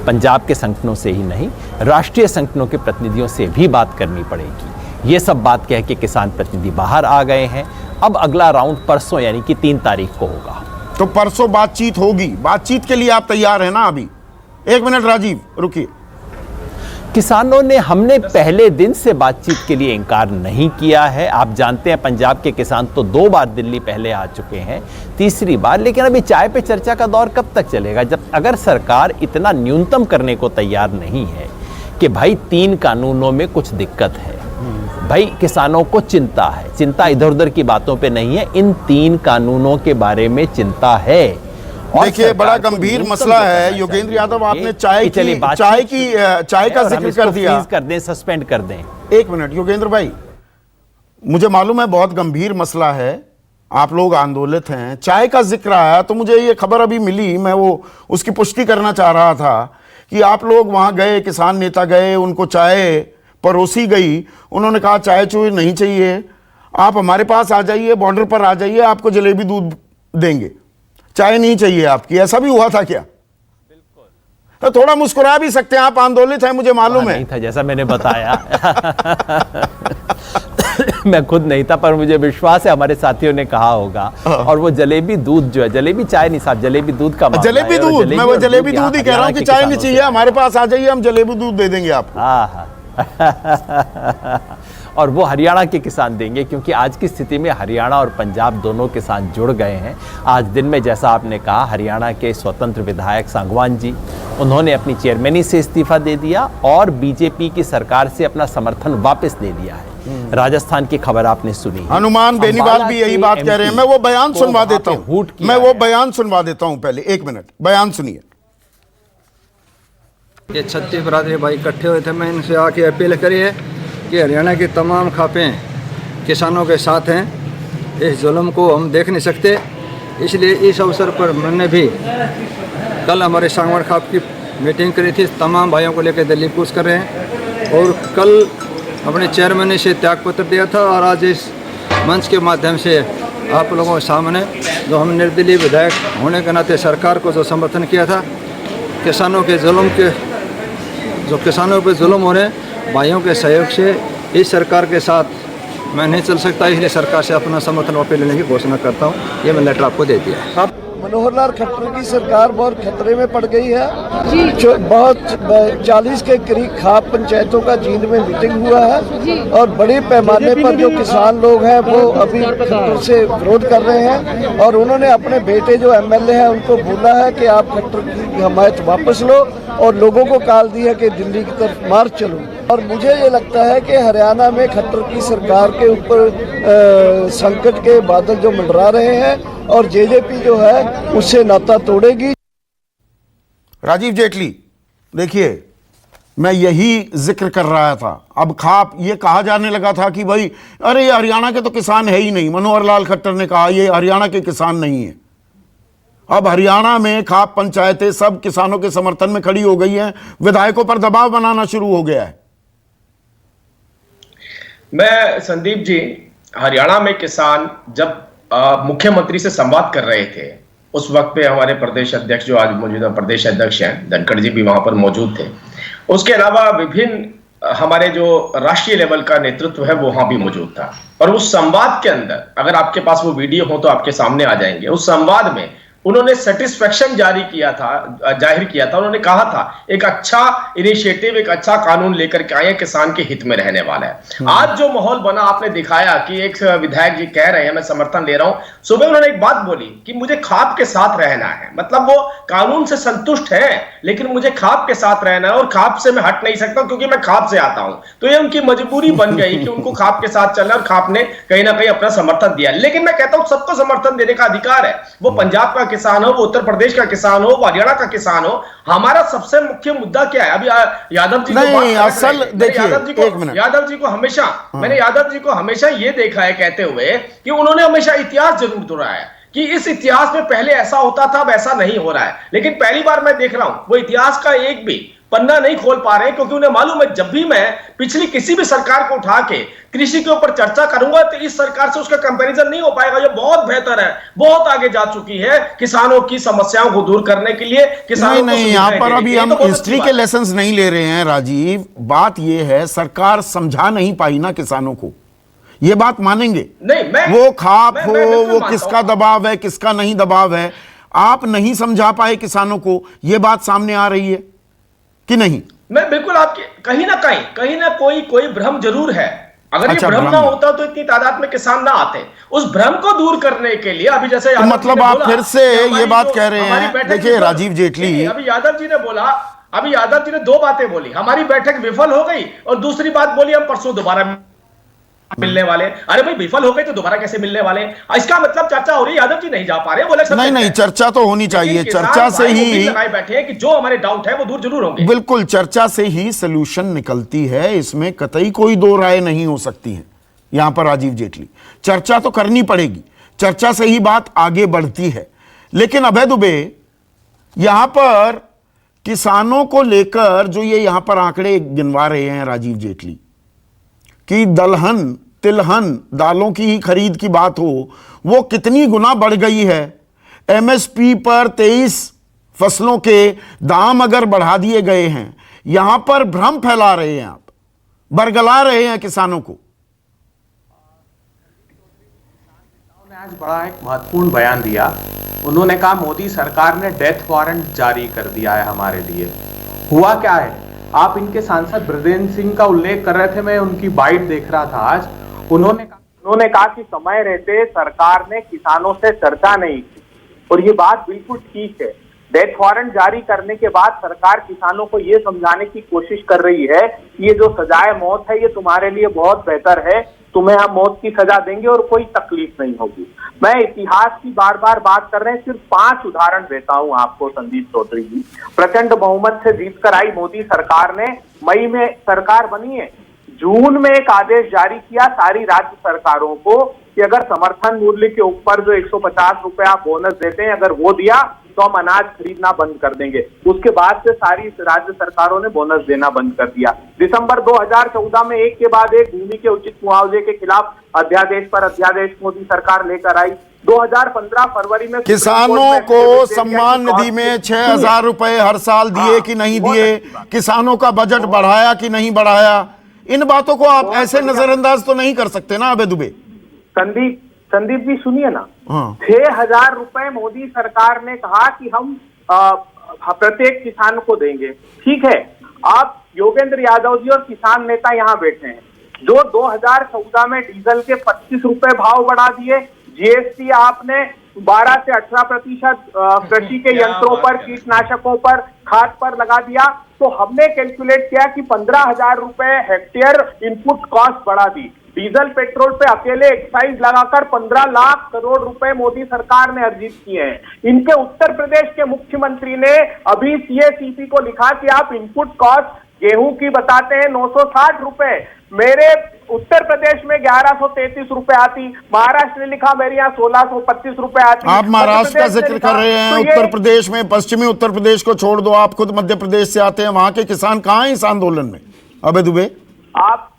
पंजाब के संगठनों से ही नहीं, राष्ट्रीय संगठनों के प्रतिनिधियों से भी बात करनी पड़ेगी। ये सब बात कह के किसान प्रतिनिधि बाहर आ गए हैं। अब अगला राउंड परसों यानी कि 3 तारीख को होगा। तो परसों बातचीत होगी, बातचीत के लिए आप तैयार हैं ना? अभी 1 मिनट राजीव रुकिए। किसानों ने, हमने पहले दिन से बातचीत के लिए इनकार नहीं किया है। आप जानते हैं पंजाब के किसान तो 2 बार दिल्ली पहले आ चुके हैं, तीसरी बार। लेकिन अभी चाय पे चर्चा का दौर कब तक चलेगा? जब अगर सरकार इतना न्यूनतम करने को तैयार नहीं है कि भाई 3 कानूनों में कुछ दिक्कत है, भाई किसानों को चिंता है, चिंता इधर उधर की बातों पे नहीं है, इन 3 कानूनों के बारे में चिंता है। देखिए, बड़ा गंभीर मसला है। योगेंद्र यादव, आपने चाय का जिक्र कर दिया, कर दें, सस्पेंड कर दें। 1 मिनट योगेंद्र भाई, मुझे मालूम है बहुत गंभीर मसला है, आप लोग आंदोलित हैं। चाय का जिक्र आया तो मुझे ये खबर अभी मिली, मैं वो उसकी पुष्टि करना चाह रहा था कि आप लोग वहां गए, किसान नेता गए, उनको चाय परोसी गई, उन्होंने कहा चाय चूय नहीं चाहिए, आप हमारे पास आ जाइए, बॉर्डर पर आ जाइए, आपको जलेबी दूध देंगे, चाय नहीं चाहिए आपकी। ऐसा भी हुआ था क्या? तो थोड़ा मुस्कुरा भी सकते हैं, आप आंदोलित हैं, मुझे मालूम है। नहीं था, जैसा मैंने बताया। मैं खुद नहीं था, पर मुझे विश्वास है हमारे साथियों ने कहा होगा। और वो जलेबी दूध जो है, जलेबी चाय नहीं साहब, जलेबी दूध का मामला जलेबी है। दूध, मैं वो जलेबी दूध ही कह रहा हूँ कि चाय नहीं चाहिए, हमारे पास आ जाइए, हम जलेबी दूध दे देंगे आपको। हाँ। और वो हरियाणा के किसान देंगे, क्योंकि आज की स्थिति में हरियाणा और पंजाब दोनों किसान जुड़ गए हैं। आज दिन में जैसा आपने कहा, हरियाणा के स्वतंत्र विधायक सांगवान जी, उन्होंने अपनी चेयरमैनी से इस्तीफा दे दिया और बीजेपी की सरकार से अपना समर्थन वापस ले लिया है। राजस्थान की खबर आपने सुनी, हनुमान बेनीवाल भी यही बात कह रहे हैं। मैं वो बयान सुनवा देता हूं, पहले 1 मिनट बयान सुनिए। ये 36 बरादरी भाई इकट्ठे हुए थे, मैं इनसे आके अपील करी है कि हरियाणा की तमाम खापें किसानों के साथ हैं, इस जुल्म को हम देख नहीं सकते। इसलिए इस अवसर पर मैंने भी कल हमारे सांगवान खाप की मीटिंग करी थी, तमाम भाइयों को लेकर दिल्ली कूच कर रहे हैं और कल अपने चेयरमैन ने से त्यागपत्र दिया था और आज इस मंच के माध्यम से आप लोगों के सामने जो हम निर्दलीय विधायक होने के नाते सरकार को जो समर्थन किया था, किसानों के जुल्म के जो किसानों पे जुल्म हो रहे भाइयों के सहयोग से इस सरकार के साथ मैं नहीं चल सकता, इसलिए सरकार से अपना समर्थन वापस लेने की घोषणा करता हूँ। ये मैं लेटर आपको दे दिया है। मनोहर लाल खट्टर की सरकार बहुत खतरे में पड़ गई है। बहुत 40 के करीब खाप पंचायतों का जींद में मीटिंग हुआ है और बड़े पैमाने पर जो किसान लोग हैं वो अभी खट्टर से विरोध कर रहे हैं और उन्होंने अपने बेटे जो एमएलए हैं उनको बोला है कि आप खट्टर की हमायत वापस लो और लोगों को कॉल दी है कि दिल्ली की तरफ मार्च चलो। और मुझे ये लगता है कि हरियाणा में खट्टर की सरकार के ऊपर संकट के बादल जो मंडरा रहे हैं और जेजेपी जो है उससे नाता तोड़ेगी। राजीव जेटली, देखिए मैं यही जिक्र कर रहा था। अब खाप ये कहा जाने लगा था कि भाई अरे ये हरियाणा के तो किसान है ही नहीं। मनोहर लाल खट्टर ने कहा ये हरियाणा के किसान नहीं है। अब हरियाणा में खाप पंचायतें सब किसानों के समर्थन में खड़ी हो गई हैं, विधायकों पर दबाव बनाना शुरू हो गया है। मैं संदीप जी, हरियाणा में किसान जब मुख्यमंत्री से संवाद कर रहे थे उस वक्त पे हमारे प्रदेश अध्यक्ष जो आज मौजूदा प्रदेश अध्यक्ष हैं धनखड़ जी भी वहां पर मौजूद थे। उसके अलावा विभिन्न हमारे जो राष्ट्रीय लेवल का नेतृत्व है वो वहां भी मौजूद था और उस संवाद के अंदर अगर आपके पास वो वीडियो हो तो आपके सामने आ जाएंगे। उस संवाद में उन्होंने सेटिस्फेक्शन जाहिर किया था। उन्होंने कहा था एक अच्छा इनिशिएटिव, एक अच्छा कानून लेकर के आए, किसान के हित में रहने वाला है। आज जो माहौल बना आपने दिखाया कि एक विधायक जी कह रहे हैं मैं समर्थन ले रहा हूं। सुबह उन्होंने एक बात बोली कि मुझे खाप के साथ रहना है, मतलब वो कानून से संतुष्ट है लेकिन मुझे खाप के साथ रहना है और खाप से मैं हट नहीं सकता क्योंकि मैं खाप से आता हूं। तो ये उनकी मजबूरी बन गई कि उनको खाप के साथ चलना और खाप ने कहीं ना कहीं अपना समर्थन दिया। लेकिन मैं कहता हूं सबको समर्थन देने का अधिकार है, वो पंजाब का किसान हो, वो उत्तर प्रदेश का किसान हो, वो हरियाणा का किसान हो। हमारा सबसे मुख्य मुद्दा क्या है? अभी यादव जी नहीं, असल देखिए यादव जी को हमेशा मैंने यादव जी को हमेशा ये देखा है कहते हुए कि उन्होंने हमेशा इतिहास जरूर दोहराया कि इस इतिहास में पहले ऐसा होता था, अब ऐसा नहीं हो रहा है। लेकिन पहली बार मैं देख रहा हूं वो इतिहास का एक भी पन्ना नहीं खोल पा रहे क्योंकि उन्हें मालूम है जब भी मैं पिछली किसी भी सरकार को उठा के कृषि के ऊपर चर्चा करूंगा तो इस सरकार से उसका कंपैरिजन नहीं हो पाएगा। ये बहुत बेहतर है, बहुत आगे जा चुकी है किसानों की समस्याओं को दूर करने के लिए। किसानों नहीं, यहाँ पर अभी हम हिस्ट्री के लेसन्स नहीं ले रहे हैं राजीव। बात ये है सरकार समझा नहीं पाई ना किसानों को, ये बात मानेंगे नहीं। वो खाप हो, वो किसका दबाव है किसका नहीं दबाव है, आप नहीं समझा पाए किसानों को, ये बात सामने आ रही है कि नहीं? मैं बिल्कुल आपके कहीं ना कोई भ्रम जरूर है। अगर ये भ्रम ना होता तो इतनी तादाद में किसान ना आते। उस भ्रम को दूर करने के लिए अभी जैसे तो मतलब आप फिर से ये बात कह रहे हैं। देखिए राजीव जेटली, अभी यादव जी ने दो बातें बोली। हमारी बैठक विफल हो गई और दूसरी बात बोली हम परसों दोबारा मिलने वाले। अरे भाई विफल हो गए तो दोबारा कैसे मिलने वाले? इसका मतलब चर्चा हो रही है, यादव जी नहीं जा पा रहे, बोले नहीं चर्चा तो होनी चाहिए। चर्चा से ही लगाए बैठे हैं कि जो हमारे डाउट है वो दूर जरूर होंगे। बिल्कुल, चर्चा से ही सलूशन निकलती है, इसमें कतई कोई दो राय नहीं हो सकती है। यहां पर राजीव जेटली, चर्चा तो करनी पड़ेगी, चर्चा से ही बात आगे बढ़ती है। लेकिन अभय दुबे यहां पर किसानों को लेकर जो ये यहां पर आंकड़े गिनवा रहे हैं राजीव जेटली कि दलहन तिलहन दालों की ही खरीद की बात हो, वो कितनी गुना बढ़ गई है। एमएसपी पर 23 फसलों के दाम अगर बढ़ा दिए गए हैं, यहां पर भ्रम फैला रहे हैं आप, बरगला रहे हैं किसानों को। आज बड़ा एक महत्वपूर्ण बयान दिया। उन्होंने कहा मोदी सरकार ने डेथ वारंट जारी कर दिया है हमारे लिए। हुआ क्या है? आप इनके सांसद ब्रजेंद्र सिंह का उल्लेख कर रहे थे, मैं उनकी बाइट देख रहा था आज। उन्होंने कहा कि समय रहते सरकार ने किसानों से चर्चा नहीं की और ये बात बिल्कुल ठीक है। डेथ वारंट जारी करने के बाद सरकार किसानों को ये समझाने की कोशिश कर रही है कि ये जो सजाए मौत है ये तुम्हारे लिए बहुत बेहतर है, तुम्हें हम मौत की सजा देंगे और कोई तकलीफ नहीं होगी। मैं इतिहास की बार बार बात कर रहे हैं, सिर्फ 5 उदाहरण देता हूं आपको संदीप चौधरी जी। प्रचंड बहुमत से जीत कर आई मोदी सरकार ने मई में सरकार बनी है, जून में एक आदेश जारी किया सारी राज्य सरकारों को कि अगर समर्थन मूल्य के ऊपर जो 150 रुपया बोनस देते हैं अगर वो दिया तो हम अनाज खरीदना बंद कर देंगे। उसके बाद से सारी राज्य सरकारों ने बोनस देना बंद कर दिया। दिसंबर 2014 में एक के बाद एक भूमि के उचित मुआवजे के खिलाफ अध्यादेश पर अध्यादेश मोदी सरकार लेकर आई। 2015 फरवरी में किसानों को सम्मान निधि में 6,000 रुपए हर साल दिए कि नहीं दिए, किसानों का बजट बढ़ाया कि नहीं बढ़ाया, इन बातों को आप ऐसे नजरअंदाज तो नहीं कर सकते ना अबे दुबे। संदीप जी सुनिए ना, 6,000 रुपए मोदी सरकार ने कहा कि हम प्रत्येक किसान को देंगे। ठीक है, आप योगेंद्र यादव जी और किसान नेता यहाँ बैठे हैं जो 2014 में डीजल के 25 रुपए भाव बढ़ा दिए, जीएसटी आपने 12 से 18% कृषि के यंत्रों पर, कीटनाशकों पर, खाद पर लगा दिया। तो हमने कैलकुलेट किया कि 15,000 रुपए हेक्टेयर इनपुट कॉस्ट बढ़ा दी। डीजल पेट्रोल पे अकेले एक्साइज लगाकर 15 लाख करोड़ रुपए मोदी सरकार ने अर्जित किए हैं। इनके उत्तर प्रदेश के मुख्यमंत्री ने अभी सीएसीपी को लिखा कि आप इनपुट कॉस्ट गेहूं की बताते हैं 960 रुपए, मेरे उत्तर प्रदेश में 1133 रुपए आती, महाराष्ट्र ने लिखा मेरे यहाँ 1625 रुपए आती। आप महाराष्ट्र का जिक्र कर रहे हैं, उत्तर प्रदेश में, पश्चिमी उत्तर प्रदेश को छोड़ दो, आप खुद मध्य प्रदेश से आते हैं, वहां के किसान कहां हैं इस आंदोलन में अबे दुबे? आप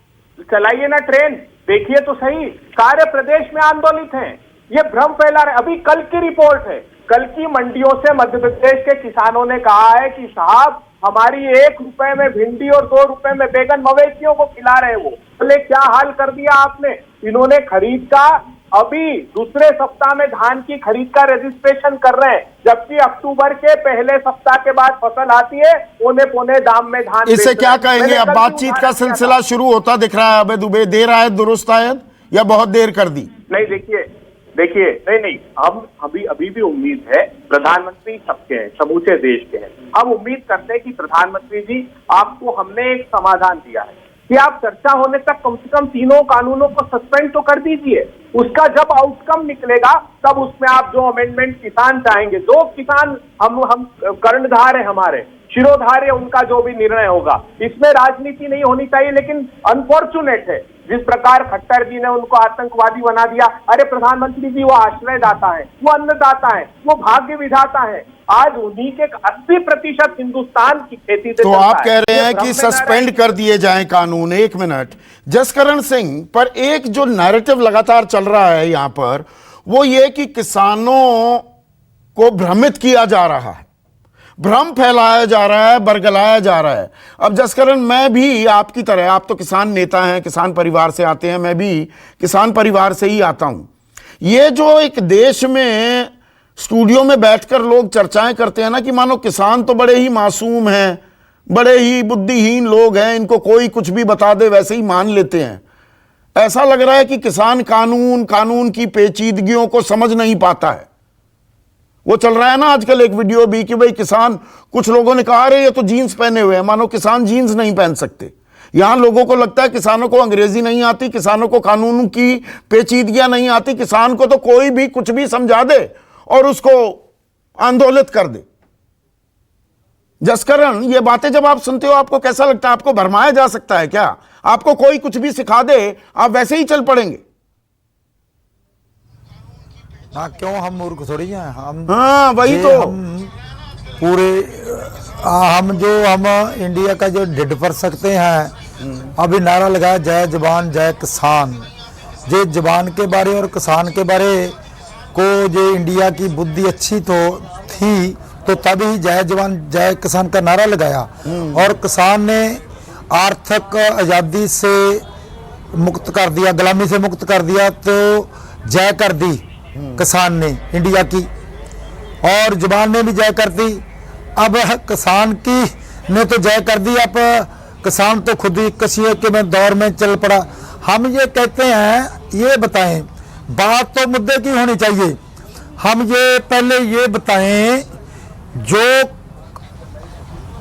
चलाइए ना ट्रेन, देखिए तो सही, सारे प्रदेश में आंदोलित हैं। ये भ्रम फैला रहे। अभी कल की रिपोर्ट है, कल की मंडियों से मध्य प्रदेश के किसानों ने कहा है कि साहब हमारी 1 रुपए में भिंडी और 2 रुपए में बैगन मवेशियों को खिला रहे वो। बोले क्या हाल कर दिया आपने। इन्होंने खरीद का अभी दूसरे सप्ताह में धान की खरीद का रजिस्ट्रेशन कर रहे हैं, जबकि अक्टूबर के पहले सप्ताह के बाद फसल आती है, औने पौने दाम में धान। इसे क्या कहेंगे? अब बातचीत का सिलसिला शुरू होता दिख रहा है अबे दुबे। देर आयत दुरुस्त आयत, या बहुत देर कर दी? नहीं, देखिए नहीं, हम अभी भी उम्मीद है, प्रधानमंत्री सबके हैं, समूचे देश के हैं। हम उम्मीद करते हैं कि प्रधानमंत्री जी आपको हमने एक समाधान दिया है कि आप चर्चा होने तक कम से कम तीनों कानूनों को सस्पेंड तो कर दीजिए। उसका जब आउटकम निकलेगा तब उसमें आप जो अमेंडमेंट किसान चाहेंगे, जो किसान हम कर्णधार है, हमारे शिरोधार्य है, उनका जो भी निर्णय होगा, इसमें राजनीति नहीं होनी चाहिए। लेकिन अनफॉर्चुनेट है जिस प्रकार खट्टर जी ने उनको आतंकवादी बना दिया। अरे प्रधानमंत्री जी वो आश्रयदाता है, वो अन्नदाता है, वो भाग्य विधाता है। आज उन्हीं के 80% हिंदुस्तान की खेती से तो आप कह रहे हैं कि सस्पेंड कर दिए जाएं कानून। एक मिनट, जसकरण सिंह, पर एक जो नैरेटिव लगातार चल रहा है यहां पर, वो ये कि किसानों को भ्रमित किया जा रहा है, भ्रम फैलाया जा रहा है, बरगलाया जा रहा है। अब जसकरण, मैं भी आपकी तरह, आप तो किसान नेता हैं, किसान परिवार से आते हैं, मैं भी किसान परिवार से ही आता हूं। ये जो एक देश में स्टूडियो में बैठकर लोग चर्चाएं करते हैं ना कि मानो किसान तो बड़े ही मासूम हैं, बड़े ही बुद्धिहीन लोग हैं, इनको कोई कुछ भी बता दे वैसे ही मान लेते हैं। ऐसा लग रहा है कि किसान कानून की पेचीदगियों को समझ नहीं पाता है। वो चल रहा है ना आजकल एक वीडियो भी कि भाई किसान, कुछ लोगों ने कहा रहे ये तो जीन्स पहने हुए हैं, मानो किसान जीन्स नहीं पहन सकते। यहां लोगों को लगता है किसानों को अंग्रेजी नहीं आती, किसानों को कानून की पेचीदगियां नहीं आती, किसान को तो कोई भी कुछ भी समझा दे और उसको आंदोलित कर दे। जसकरण, ये बातें जब आप सुनते हो आपको कैसा लगता है? आपको भरमाया जा सकता है क्या? आपको कोई कुछ भी सिखा दे आप वैसे ही चल पड़ेंगे? हाँ, क्यों हम मूर्ख थोड़ी हैं। हम, हाँ वही तो, हम पूरे हम इंडिया का जो ढिड पर सकते हैं। अभी नारा लगाया जय जवान जय किसान। जे जवान के बारे और किसान के बारे को जो इंडिया की बुद्धि अच्छी तो थी, तो तभी जय जवान जय किसान का नारा लगाया। और किसान ने आर्थिक आज़ादी से मुक्त कर दिया, गुलामी से मुक्त कर दिया, तो जय कर दी किसान ने इंडिया की, और जवान ने भी जय कर दी। अब किसान की ने तो जय कर दी, अब किसान तो खुद ही कसिए के में दौर में चल पड़ा। हम ये कहते हैं, ये बताएं, बात तो मुद्दे की होनी चाहिए। हम ये पहले ये बताएं, जो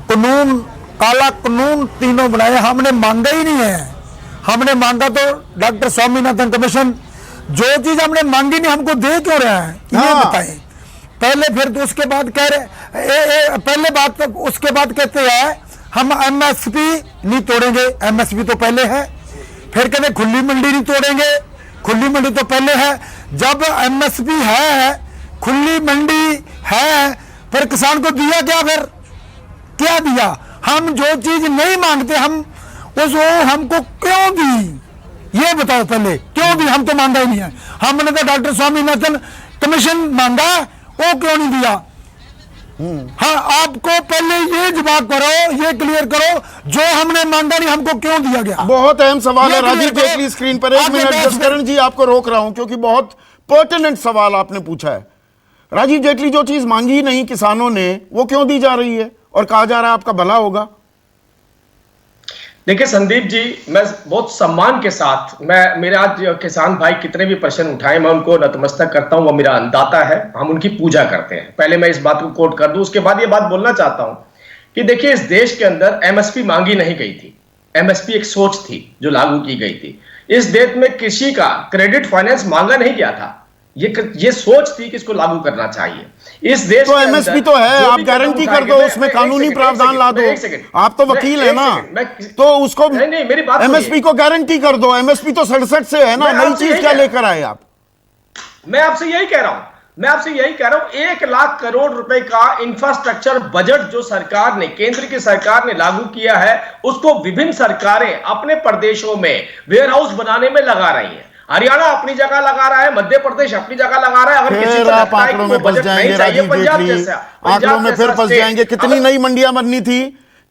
कानून, काला कानून तीनों बनाए, हमने मांगा ही नहीं है। हमने मांगा तो डॉक्टर स्वामीनाथन कमीशन, जो चीज हमने मांगी नहीं हमको दे क्यों रहे हैं, ये बताएं पहले। फिर तो उसके बाद कह रहे पहले बात, उसके बाद कहते हैं हम एमएसपी नहीं तोड़ेंगे। एमएसपी तो पहले है। फिर कहते खुली मंडी नहीं तोड़ेंगे, खुली मंडी तो पहले है। जब एमएसपी है, खुली मंडी है, फिर किसान को दिया क्या? फिर क्या दिया? हम जो चीज नहीं मांगते हम उसको हमको क्यों दी? ये बताओ पहले, क्यों दी? हम तो मांगा ही नहीं है। हमने तो डॉक्टर स्वामीनाथन कमीशन मांगा, वो क्यों नहीं दिया? हाँ, आपको पहले ये जवाब करो, ये क्लियर करो, जो हमने मांगा नहीं हमको क्यों दिया गया? बहुत अहम सवाल है ये राजीव clear जेटली करो। स्क्रीन पर। एक आपके मिनट पास जसकरण जी, आपको रोक रहा हूं क्योंकि बहुत पर्टिनेंट सवाल आपने पूछा है। राजीव जेटली, जो चीज मांगी ही नहीं किसानों ने, वो क्यों दी जा रही है और कहा जा रहा है आपका भला होगा? देखिए संदीप जी, मैं बहुत सम्मान के साथ, मेरे आज किसान भाई कितने भी प्रश्न उठाए, मैं उनको नतमस्तक करता हूं। वो मेरा अन्नदाता है, हम उनकी पूजा करते हैं। पहले मैं इस बात को कोट कर दूं, उसके बाद ये बात बोलना चाहता हूं कि देखिए, इस देश के अंदर एमएसपी मांगी नहीं गई थी। एमएसपी एक सोच थी जो लागू की गई थी। इस देश में कृषि का क्रेडिट फाइनेंस मांगा नहीं गया था। ये सोच थी कि इसको लागू करना चाहिए। इस देश तो के एमएसपी अंदर तो है, जो आप भी गारंटी कदम कर दो, उठाए गए, उसमें एक कानूनी सेकंड, प्रावधान ला दो। एक सेकंड, आप तो वकील है ना, तो उसको नहीं, मेरी बात एमएसपी को गारंटी कर दो। एमएसपी तो 67 से है ना, मैं नई आपसे चीज यही क्या कह- लेकर आए आप? मैं आपसे यही कह रहा हूं 1 लाख करोड़ रुपए का इंफ्रास्ट्रक्चर बजट जो सरकार ने, केंद्र की सरकार ने लागू किया है, उसको विभिन्न सरकारें अपने प्रदेशों में वेयर हाउस बनाने में लगा रही हैं। हरियाणा अपनी जगह लगा रहा है, मध्य प्रदेश अपनी जगह लगा रहा है। अगर किसी फिर को आप लगता है कि आंकड़ों वो में फंस बजट जाएंगे नहीं चाहिए, राजीव पंजाब जेटली, जैसा आंकड़ों में फिर फंस स्टेट, जाएंगे। कितनी नई मंडियां बननी थी,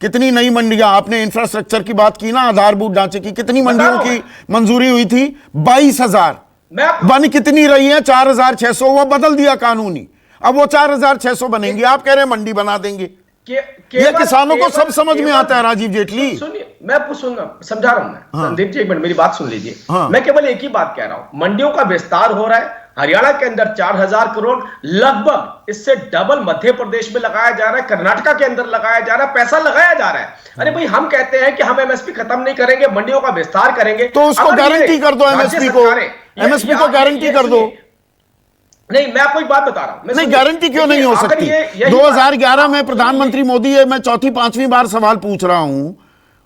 कितनी नई मंडियां? आपने इंफ्रास्ट्रक्चर की बात की ना, आधारभूत ढांचे की, कितनी मंडियों की मंजूरी हुई थी? 22,000 बन कितनी रही है? 4,600। वो बदल दिया कानूनी, अब वो 4,600 बनेंगी। आप कह रहे हैं मंडी बना देंगे। ये किसानों को सब समझ में आता है राजीव जेटली। सुनिए, मैं समझा रहा हूं मैं। हाँ। संदीप जी, एक मिनट मेरी बात सुन लीजिए। हाँ। मैं केवल एक ही बात कह रहा हूं, मंडियों का विस्तार हो रहा है। हरियाणा के अंदर 4,000 करोड़, लगभग इससे डबल मध्य प्रदेश में लगाया जा रहा है, कर्नाटका के अंदर लगाया जा रहा है, पैसा लगाया जा रहा है। अरे भाई, हम कहते हैं कि हम एमएसपी खत्म नहीं करेंगे, मंडियों का विस्तार करेंगे, तो उसको गारंटी कर दो। एमएसपी को, एमएसपी को गारंटी कर दो। नहीं, मैं आपको एक बात बता रहा हूं। नहीं, गारंटी क्यों नहीं हो सकती? 2011 में प्रधानमंत्री मोदी है, मैं चौथी पांचवी बार सवाल पूछ रहा हूं,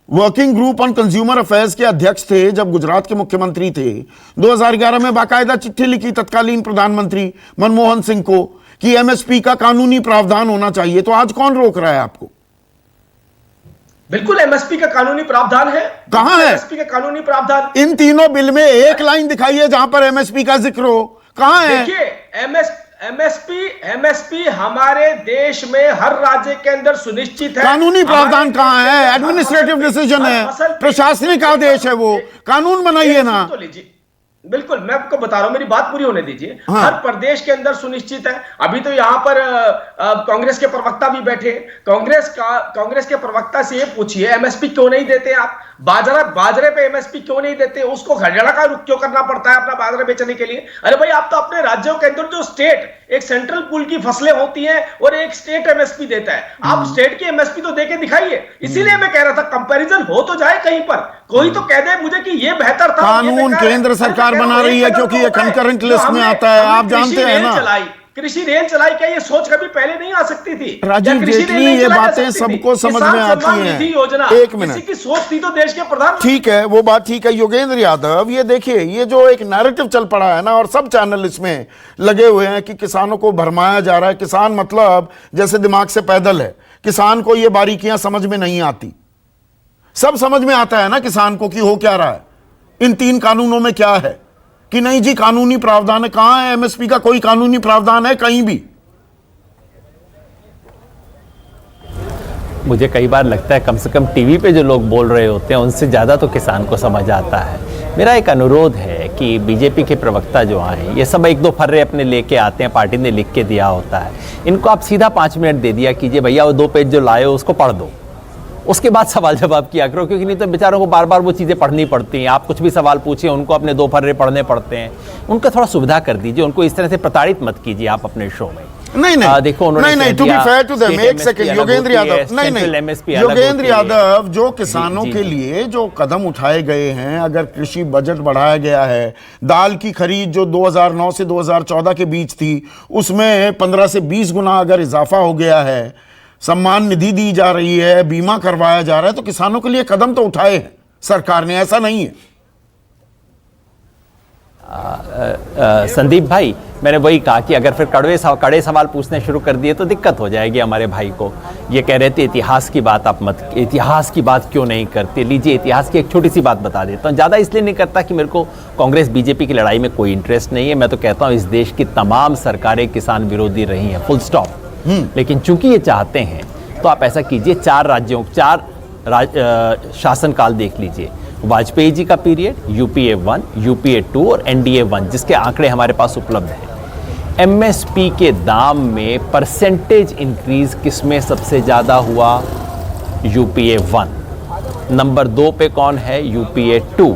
working group on consumer affairs के अध्यक्ष थे जब गुजरात के मुख्यमंत्री थे। 2011 में बाकायदा चिट्ठी लिखी तत्कालीन प्रधानमंत्री मनमोहन सिंह को कि एमएसपी का कानूनी प्रावधान होना चाहिए। तो आज कौन रोक रहा है आपको? बिल्कुल, एमएसपी का कानूनी प्रावधान है। कहां है एमएसपी का कानूनी प्रावधान? इन तीनों बिल में एक लाइन दिखाइए जहां पर एमएसपी का जिक्र हो। कहां है? देखिए, एमएसपी हमारे देश में हर राज्य के अंदर सुनिश्चित है। कानूनी प्रावधान कहां है? एडमिनिस्ट्रेटिव डिसीजन है, प्रशासनिक आदेश है, वो कानून बनाइए ना। तो लीजिए, बिल्कुल, मैं आपको बता रहा हूं, मेरी बात पूरी होने दीजिए। हाँ। हर प्रदेश के अंदर सुनिश्चित है। अभी तो यहां पर कांग्रेस के प्रवक्ता भी बैठे। कांग्रेस के प्रवक्ता से ये पूछिए, एमएसपी क्यों नहीं देते आप? बाजरे पे एमएसपी क्यों नहीं देते? उसको हरियाणा का रुख क्यों करना पड़ता है अपना बाजरा बेचने के लिए? अरे भाई, आप तो अपने राज्यों के अंदर जो स्टेट एक सेंट्रल पूल की फसलें होती हैं और एक स्टेट एमएसपी देता है, आप स्टेट की एमएसपी तो देके दिखाइए। इसीलिए मैं कह रहा था, कंपैरिजन हो तो जाए कहीं पर, कोई तो कह दे मुझे कि ये बेहतर था। कानून केंद्र सरकार बना रही है क्योंकि ये कंकरेंट लिस्ट में आता है, आप जानते हैं ना। कृषि रेल चलाई, क्या ये सोच कभी पहले नहीं आ सकती थी? राजीव जेटली, ये बातें सबको समझ में आती हैं। योजना एक मिनट, किसी की सोच थी तो देश के प्रधान। ठीक है, वो बात ठीक है। योगेंद्र यादव, ये देखिए, ये जो एक नैरेटिव चल पड़ा है ना, और सब चैनल इसमें लगे हुए हैं कि किसानों को भरमाया जा रहा है। किसान मतलब जैसे दिमाग से पैदल है, किसान को ये बारीकियां समझ में नहीं आती। सब समझ में आता है ना किसान को कि हो क्या रहा है, इन 3 कानूनों में क्या है। कि नहीं जी, कानूनी प्रावधान है। कहां है एमएसपी का कोई कानूनी प्रावधान है कहीं भी? मुझे कई बार लगता है कम से कम टीवी पे जो लोग बोल रहे होते हैं उनसे ज़्यादा तो किसान को समझ आता है। मेरा एक अनुरोध है कि बीजेपी के प्रवक्ता जो आए, ये सब 1-2 फर्रे अपने लेके आते हैं, पार्टी ने लिख के दिया होता है, इनको आप सीधा 5 मिनट दे दिया कीजिए, भैया वो 2 पेज जो लाए हो उसको पढ़ दो, उसके बाद सवाल जवाब किया करो, क्योंकि नहीं तो बेचारों को बार बार वो चीज़ें पढ़नी पड़ती हैं। आप कुछ भी सवाल पूछिए, उनको अपने 2 फर्रे पढ़ने पड़ते हैं। उनको थोड़ा सुविधा कर दीजिए, उनको इस तरह से प्रताड़ित मत कीजिए आप अपने शो में। नहीं देखो, उन्होंने नहीं, to be fair to them, एक सेकंड योगेंद्र यादव, नहीं, योगेंद्र यादव, जो किसानों के लिए जो कदम उठाए गए हैं, अगर कृषि बजट बढ़ाया गया है, दाल की खरीद जो 2009 से 2014 के बीच थी, उसमें 15 से 20 गुना अगर इजाफा हो गया है, सम्मान निधि दी जा रही है, बीमा करवाया जा रहा है, तो किसानों के लिए कदम तो उठाए हैं सरकार ने, ऐसा नहीं है। संदीप भाई, मैंने वही कहा कि अगर फिर कड़े सवाल पूछने शुरू कर दिए तो दिक्कत हो जाएगी हमारे भाई को। ये कह रहे थे इतिहास की बात आप मत, इतिहास की बात क्यों नहीं करते। लीजिए, इतिहास की एक छोटी सी बात बता देता हूँ। ज़्यादा इसलिए नहीं करता कि मेरे को कांग्रेस बीजेपी की लड़ाई में कोई इंटरेस्ट नहीं है। मैं तो कहता हूँ इस देश की तमाम सरकारें किसान विरोधी रही हैं, फुल स्टॉप। लेकिन चूंकि ये चाहते हैं तो आप ऐसा कीजिए, 4 शासनकाल देख लीजिए। वाजपेयी जी का पीरियड, यूपीए 1, यूपीए 2 और एनडीए 1, जिसके आंकड़े हमारे पास उपलब्ध हैं। एमएसपी के दाम में परसेंटेज इंक्रीज किसमें सबसे ज़्यादा हुआ? यूपीए 1। नंबर 2 पे कौन है? यूपीए 2।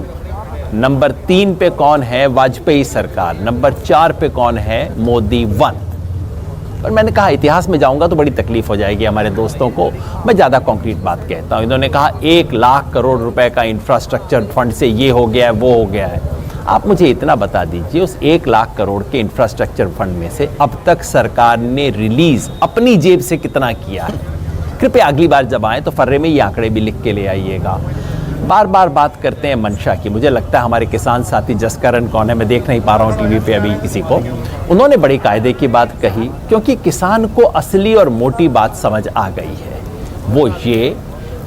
नंबर 3 पे कौन है? वाजपेयी सरकार। नंबर 4 पे कौन है? मोदी 1। पर मैंने कहा इतिहास में जाऊंगा तो बड़ी तकलीफ हो जाएगी हमारे दोस्तों को। मैं ज़्यादा कॉन्क्रीट बात कहता हूँ। इन्होंने कहा 1 लाख करोड़ रुपए का इंफ्रास्ट्रक्चर फंड से ये हो गया है, वो हो गया है। आप मुझे इतना बता दीजिए, उस 1 लाख करोड़ के इंफ्रास्ट्रक्चर फंड में से अब तक सरकार ने रिलीज अपनी जेब से कितना किया है? कृपया अगली बार जब आए तो फर्रे में ये आंकड़े भी लिख के ले आइएगा। बार बार बात करते हैं मंशा की। मुझे लगता है हमारे किसान साथी जसकरण कौन है, मैं देख नहीं पा रहा हूँ टीवी पे अभी किसी को, उन्होंने बड़ी कायदे की बात कही, क्योंकि किसान को असली और मोटी बात समझ आ गई है। वो ये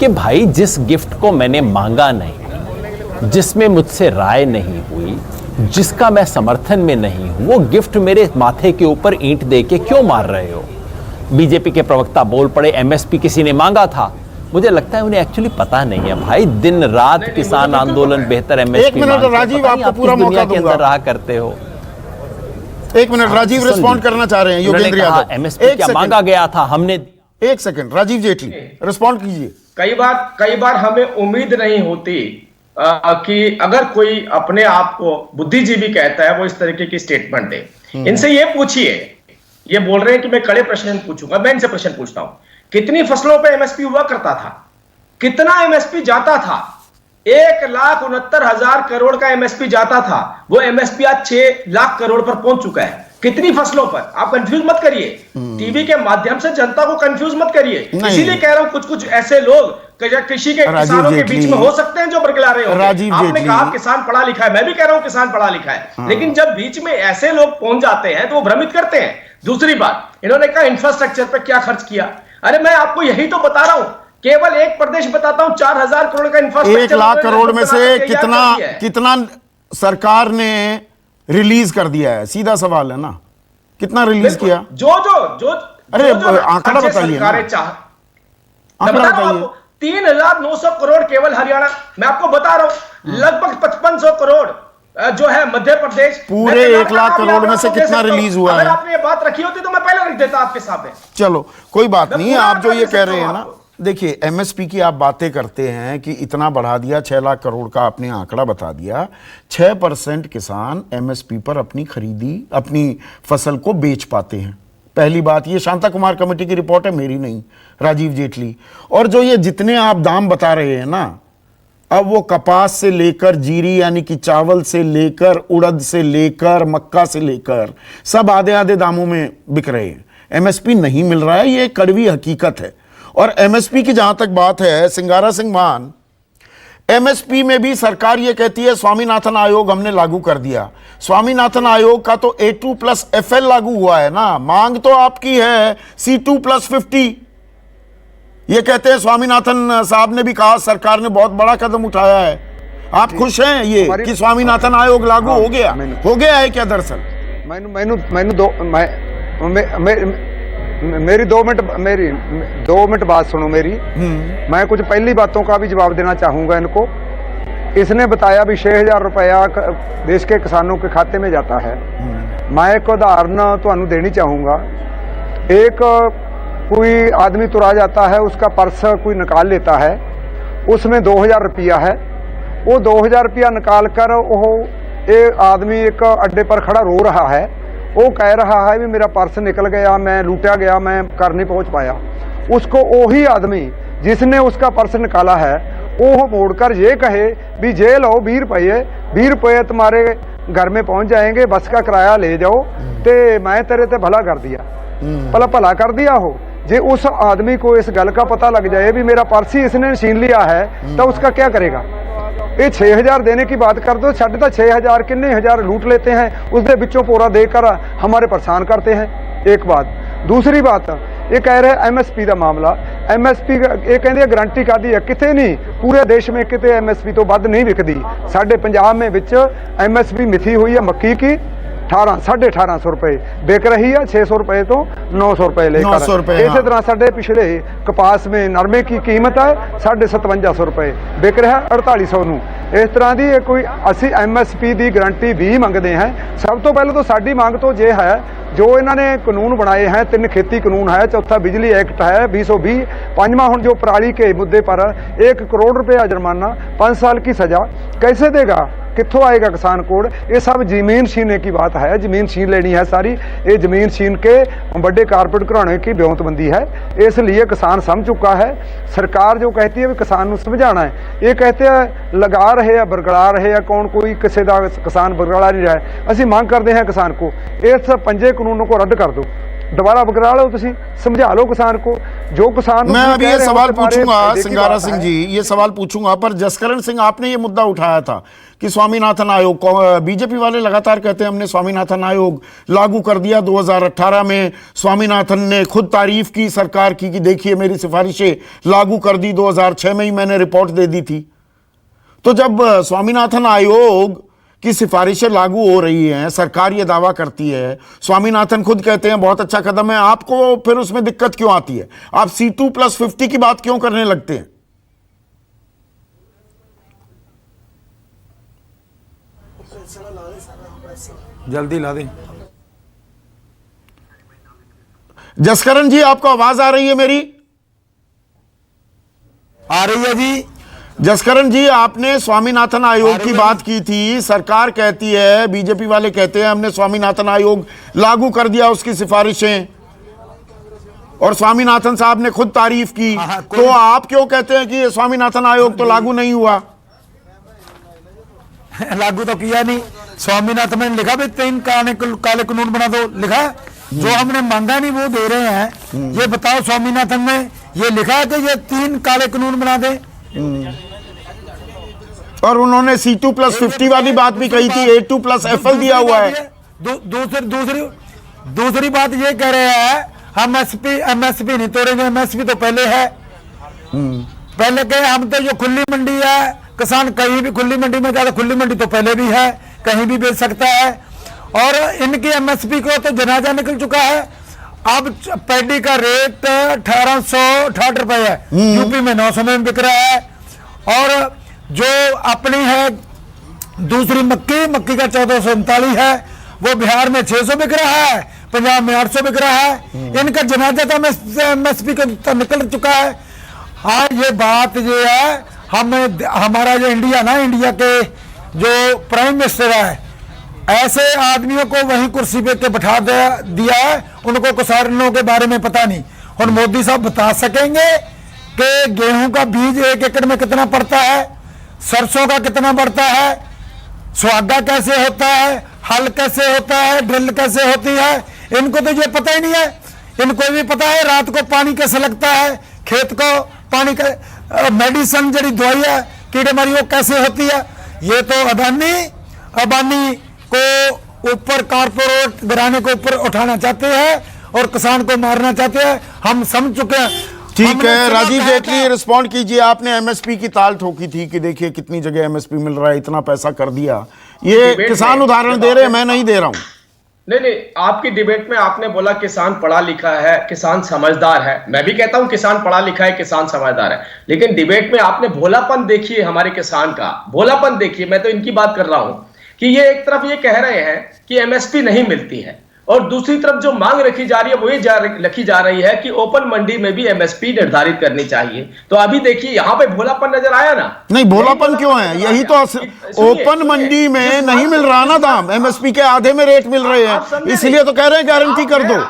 कि भाई जिस गिफ्ट को मैंने मांगा नहीं, जिसमें मुझसे राय नहीं हुई, जिसका मैं समर्थन में नहीं हूं, वो गिफ्ट मेरे माथे के ऊपर ईंट दे के क्यों मार रहे हो? बीजेपी के प्रवक्ता बोल पड़े एमएसपी किसी ने मांगा था। मुझे लगता है उन्हें एक्चुअली पता नहीं है भाई, दिन रात किसान आंदोलन बेहतर एमएसपी। एक मिनट राजीव, आपको पूरा मौका के अंदर रहा करते हो। एक मिनट राजीव रिस्पॉन्ड करना चाह रहे हैं। योगेंद्र यादव, एमएसपी क्या मांगा गया था हमने? एक सेकंड, राजीव जेटली रिस्पॉन्ड कीजिए। कई बार हमें उम्मीद नहीं होती कि अगर कोई अपने आप को बुद्धिजीवी कहता है वो इस तरीके की स्टेटमेंट दे। इनसे ये पूछिए, ये बोल रहे हैं कि मैं कड़े प्रश्न पूछूंगा, मैं इनसे प्रश्न पूछता हूं, कितनी फसलों पे एमएसपी हुआ करता था? कितना एमएसपी जाता था? 1,69,000 करोड़ का एमएसपी जाता था। वो एमएसपी आज 6 लाख करोड़ पर पहुंच चुका है। कितनी फसलों पर? आप कंफ्यूज मत करिए, टीवी के माध्यम से जनता को कंफ्यूज मत करिए। इसीलिए कह रहा हूं कुछ ऐसे लोग कृषि के किसानों के बीच में हो सकते हैं जो बरकला रहे हो। आपने कहा किसान पढ़ा लिखा है, मैं भी कह रहा हूं किसान पढ़ा लिखा है, लेकिन जब बीच में ऐसे लोग पहुंच जाते हैं तो वो भ्रमित करते हैं। दूसरी बात, इन्होंने कहा इंफ्रास्ट्रक्चर पर क्या खर्च किया। अरे मैं आपको यही तो बता रहा हूं, केवल एक प्रदेश बताता हूं, 4,000 करोड़ का इंफ्रास्ट्रक्चर। 1 लाख करोड़ में से कितना सरकार ने रिलीज कर दिया है? सीधा सवाल है ना, कितना रिलीज किया? जो अरे आंकड़ा बताइए, आंकड़ा बताइए। 3,900 करोड़ केवल हरियाणा, मैं आपको बता रहा हूं, लगभग 5,500 करोड़ जो है मध्य प्रदेश। पूरे 1 लाख करोड़ में से कितना रिलीज हुआ है? अगर आपने ये बात रखी होती तो मैं पहले रख देता आपके सामने। चलो कोई बात नहीं, आप जो ये कह रहे हैं ना, देखिए एमएसपी की आप बातें करते हैं कि इतना बढ़ा दिया, 6 लाख करोड़ का आपने आंकड़ा बता दिया। 6% किसान एमएसपी पर अपनी फसल को बेच पाते हैं। पहली बात, ये शांता कुमार कमेटी की रिपोर्ट है, मेरी नहीं, राजीव जेटली। और जो ये जितने आप दाम बता रहे हैं ना, अब वो कपास से लेकर जीरी यानी कि चावल से लेकर उड़द से लेकर मक्का से लेकर सब आधे आधे दामों में बिक रहे हैं। एमएसपी नहीं मिल रहा है, ये कड़वी हकीकत है। और एमएसपी की जहां तक बात है, सिंगारा सिंह मान, एमएसपी में भी सरकार ये कहती है स्वामीनाथन आयोग हमने लागू कर दिया। स्वामीनाथन आयोग का तो A2+FL लागू हुआ है ना, मांग तो आपकी है C2+50। ये कहते हैं स्वामीनाथन साहब ने भी कहा सरकार ने बहुत बड़ा कदम उठाया है। आप खुश हैं ये कि स्वामीनाथन आयोग लागू हो गया है क्या? दरअसल मेरी 2 मिनट बात सुनो मेरी। मैं कुछ पहली बातों का भी जवाब देना चाहूंगा इनको। इसने बताया भी 6,000 रुपया देश के किसानों के खाते में जाता है। मैं एक उदाहरण तो देनी चाहूंगा। एक कोई आदमी तुरा जाता है, उसका पर्स कोई निकाल लेता है, उसमें 2,000 रुपया है। वो 2,000 रुपया निकाल कर वो एक आदमी एक अड्डे पर खड़ा रो रहा है। वो कह रहा है भी मेरा पर्स निकल गया, मैं लूटा गया, मैं घर नहीं पहुंच पाया। उसको वही आदमी जिसने उसका पर्स निकाला है वो मोड़कर ये कहे भी जे लो 20 रुपये तुम्हारे घर में पहुंच जाएंगे, बस का किराया ले जाओ, ते मैं तेरे ते भला कर दिया। भला कर दिया हो। जे उस आदमी को इस गल का पता लग जाए भी मेरा पर्स ही इसने छीन लिया है, तो उसका क्या करेगा? ये 6000 देने की बात कर दो, साढ़े तो 6000 किन्ने हजार लूट लेते हैं, उसके बिचों पूरा देकर हमारे परेशान करते हैं। एक बात। दूसरी बात ये कह रहे MSP का मामला, MSP ये कहते गारंटी कादी है, कितने नहीं पूरे देश में कितने MSP तो वध नहीं विकती। साढ़े पंजाब में विच MSP मिथी हुई है मक्की की 1800 रुपए बिक रही है, 600 रुपए तो 900 रुपए लेकर। इसी तरह साढ़े पिछले कपास में नरमे की कीमत है 5750 रुपए बिक रहा है 4800 नूं। इस तरह की कोई असी MSP की गारंटी भी मंगते हैं। सब तो पहले तो साडी मांग तो ये है जो इन्होंने कानून बनाए हैं, 3 खेती कानून है, चौथा बिजली एक्ट है 2020, पांचवा हुण जो पराली के मुद्दे पर 1 करोड़ रुपया जुर्माना, 5 साल की सजा, कैसे देगा, कित्थों आएगा किसान कोड। ये सब जमीन छीनने की बात है, जमीन छीन लेनी है सारी। ये जमीन छीन के बड़े कारपोरेट घराने की ब्योंतबंदी है, इसलिए किसान समझ चुका है। सरकार जो कहती है भी किसान को समझाना है, ये कहते हैं लगा रहे हैं बरगड़ा रहे हैं, कौन कोई किसी का किसान बरगड़ा नहीं रहा है। असी मांग करते हैं किसान को इस 5 कानूनों को रद्द कर दो, दोबारा बरगड़ा लो, तुसी समझा लो किसान को। जो किसान मैं अभी ये सवाल पूछूंगा सिंगारा सिंह जी, ये सवाल पूछूंगा, पर जसकरण सिंह आपने ये मुद्दा उठाया था कि स्वामीनाथन आयोग, बीजेपी वाले लगातार कहते हैं हमने स्वामीनाथन आयोग लागू कर दिया। 2018 में स्वामीनाथन ने खुद तारीफ की सरकार की कि देखिए मेरी सिफारिशें लागू कर दी, 2006 में ही मैंने रिपोर्ट दे दी थी। तो जब स्वामीनाथन आयोग की सिफारिशें लागू हो रही हैं, सरकार ये दावा करती है, स्वामीनाथन खुद कहते हैं बहुत अच्छा कदम है, आपको फिर उसमें दिक्कत क्यों आती है? आप C2+50 की बात क्यों करने लगते हैं? जल्दी ला दें। जसकरण जी आपको आवाज आ रही है मेरी? आ रही है जी। जसकरण जी आपने स्वामीनाथन आयोग की बात की थी, सरकार कहती है, बीजेपी वाले कहते हैं हमने स्वामीनाथन आयोग लागू कर दिया, उसकी सिफारिशें, और स्वामीनाथन साहब ने खुद तारीफ की। तो आप क्यों कहते हैं कि स्वामीनाथन आयोग तो लागू नहीं हुआ? लागू तो किया नहीं, स्वामीनाथन ने लिखा भी 3 काले कानून बना दो, लिखा जो हमने मांगा नहीं वो दे रहे हैं। ये बताओ स्वामीनाथन ने ये लिखा है कि ये 3 काले कानून बना दे। और उन्होंने C2+50 वाली बात भी कही थी, A2+FL दिया हुआ है। दूसरी बात ये कह रहे हैं हम MSP नहीं तोड़ेंगे, MSP तो पहले है। पहले कहे हम तो जो खुली मंडी है, किसान कहीं भी खुली मंडी में जाता, खुली मंडी तो पहले भी है, कहीं भी बेच सकता है। और इनकी MSP को तो जनाजा निकल चुका है। अब पैडी का रेट 1868 रुपए है, यूपी में 900 में बिक रहा है। और जो अपनी है दूसरी मक्की का 1439 है, वो बिहार में 600 बिक रहा है, पंजाब में 800 बिक रहा है। इनका जनाजा तो MSP का तो निकल चुका है। हाँ ये बात ये है, हमारा जो इंडिया के जो प्राइम मिनिस्टर है, ऐसे आदमियों को वहीं कुर्सी पे के बैठा दिया है, उनको किसानों के बारे में पता नहीं। और मोदी साहब बता सकेंगे कि गेहूं का बीज 1 एकड़ में कितना पड़ता है, सरसों का कितना बढ़ता है, सुहागा कैसे होता है, हल कैसे होता है, ड्रिल कैसे होती है, इनको तो ये पता ही नहीं है। इनको भी पता है रात को पानी कैसे लगता है, खेत को पानी का मेडिसिन जड़ी दवाई है कीड़े मारी वो कैसे होती है। ये तो अबानी को ऊपर कारपोरेट घराने को ऊपर उठाना चाहते हैं और किसान को मारना चाहते हैं, हम समझ चुके हैं। ठीक है राजीव जेटली रिस्पॉन्ड कीजिए। आपने MSP की ताल ठोकी थी कि देखिए कितनी जगह MSP मिल रहा है, इतना पैसा कर दिया। ये किसान उदाहरण दे रहे हैं, मैं नहीं दे रहा हूं। नहीं, आपकी डिबेट में आपने बोला किसान पढ़ा लिखा है, किसान समझदार है। मैं भी कहता हूं किसान पढ़ा लिखा है, किसान समझदार है, लेकिन डिबेट में आपने भोलापन देखिए, हमारे किसान का भोलापन देखिए। मैं तो इनकी बात कर रहा हूं कि ये एक तरफ ये कह रहे हैं कि MSP नहीं मिलती है, और दूसरी तरफ जो मांग रखी जा रही है वो ये रखी जा रही है कि ओपन मंडी में भी MSP निर्धारित करनी चाहिए। तो अभी देखिए यहाँ पे भोलापन नजर आया ना? नहीं, भोलापन क्यों है? यही तो ओपन मंडी में नहीं मिल रहा ना दाम, MSP के आधे में रेट मिल रहे हैं, इसलिए तो कह रहे हैं गारंटी कर दो।